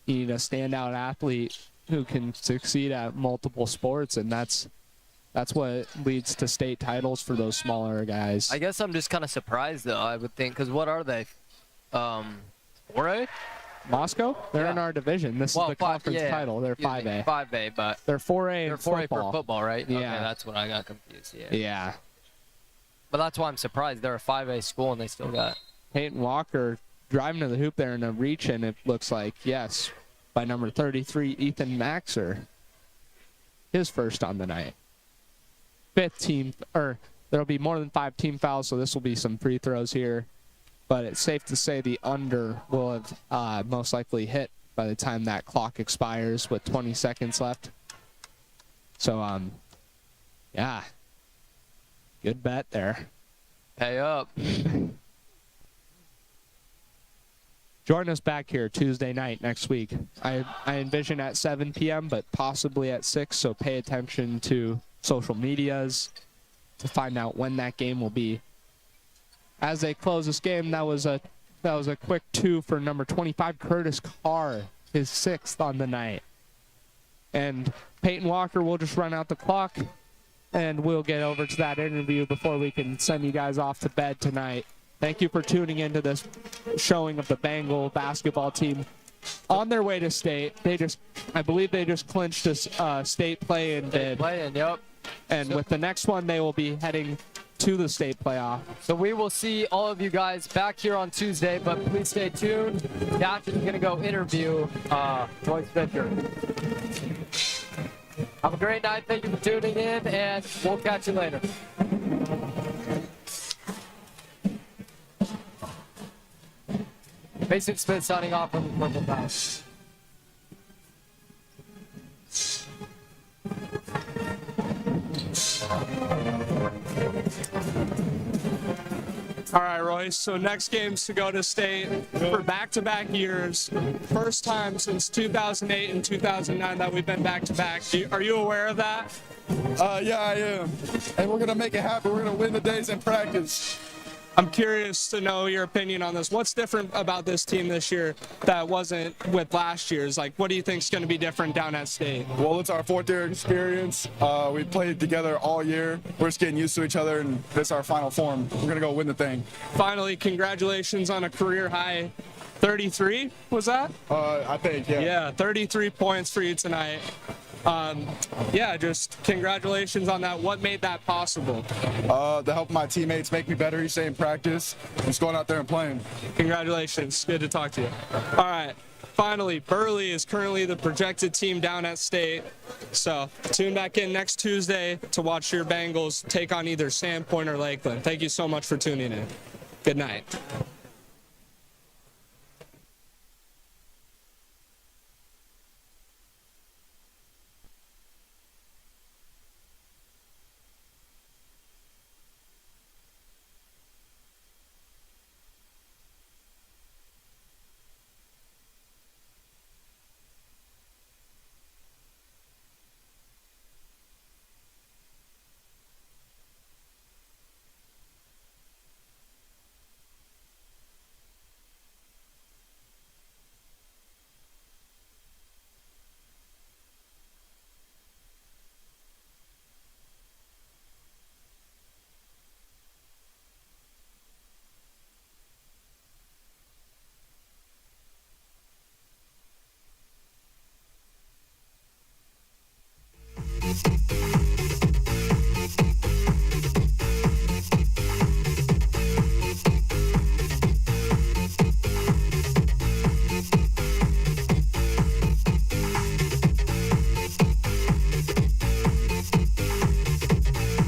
[SPEAKER 1] You need a standout athlete who can succeed at multiple sports, and that's what leads to state titles for those smaller guys.
[SPEAKER 2] I guess I'm just kind of surprised, though, I would think, because what are they? 4A?
[SPEAKER 1] Moscow? They're in our division. This is the conference title. They're 5A.
[SPEAKER 2] 5A, but
[SPEAKER 1] they're 4A.
[SPEAKER 2] They're 4A for football, right?
[SPEAKER 1] Yeah.
[SPEAKER 2] Okay, that's what I got confused.
[SPEAKER 1] Yeah.
[SPEAKER 2] But that's why I'm surprised. They're a 5A school, and they still got
[SPEAKER 1] Peyton Walker driving to the hoop there in a reach, and it looks like, yes, by number 33, Ethan Maxer. His first on the night. Fifth team, or there'll be more than 5 team fouls, so this will be some free throws here. But it's safe to say the under will have most likely hit by the time that clock expires with 20 seconds left. So, yeah. Good bet there.
[SPEAKER 2] pay up.
[SPEAKER 1] Join us back here Tuesday night next week. I envision at 7 p.m., but possibly at 6, so pay attention to social medias to find out when that game will be. As they close this game, that was a quick 2 for number 25, Curtis Carr, his 6th on the night. And Peyton Walker will just run out the clock, and we'll get over to that interview before we can send you guys off to bed tonight. Thank you for tuning into this showing of the Bengal basketball team on their way to state. I believe they just clinched a state play-in bid.
[SPEAKER 2] Playing, yep.
[SPEAKER 1] And with the next one, they will be heading to the state playoff.
[SPEAKER 2] So we will see all of you guys back here on Tuesday, but please stay tuned. Dash is going to go interview Royce Fisher. Have a great night. Thank you for tuning in, and we'll catch you later. Mason Smith signing off from the Purple House.
[SPEAKER 1] All right, Royce. So next game's to go to state for back-to-back years. First time since 2008 and 2009 that we've been back-to-back. Are you aware of that?
[SPEAKER 3] Yeah, I am. And we're going to make it happen. We're going to win the days in practice.
[SPEAKER 1] I'm curious to know your opinion on this. What's different about this team this year that wasn't with last year's? Like, what do you think is going to be different down at state?
[SPEAKER 3] Well, it's our fourth year experience. We played together all year. We're just getting used to each other, and this is our final form. We're going to go win the thing.
[SPEAKER 1] Finally, congratulations on a career high 33, was that?
[SPEAKER 3] I think, yeah.
[SPEAKER 1] Yeah, 33 points for you tonight. Yeah, just congratulations on that. What made that possible?
[SPEAKER 3] The help of my teammates make me better each day in practice. Just going out there and playing.
[SPEAKER 1] Congratulations. Good to talk to you. All right. Finally, Burley is currently the projected team down at state. So tune back in next Tuesday to watch your Bengals take on either Sandpoint or Lakeland. Thank you so much for tuning in. Good night.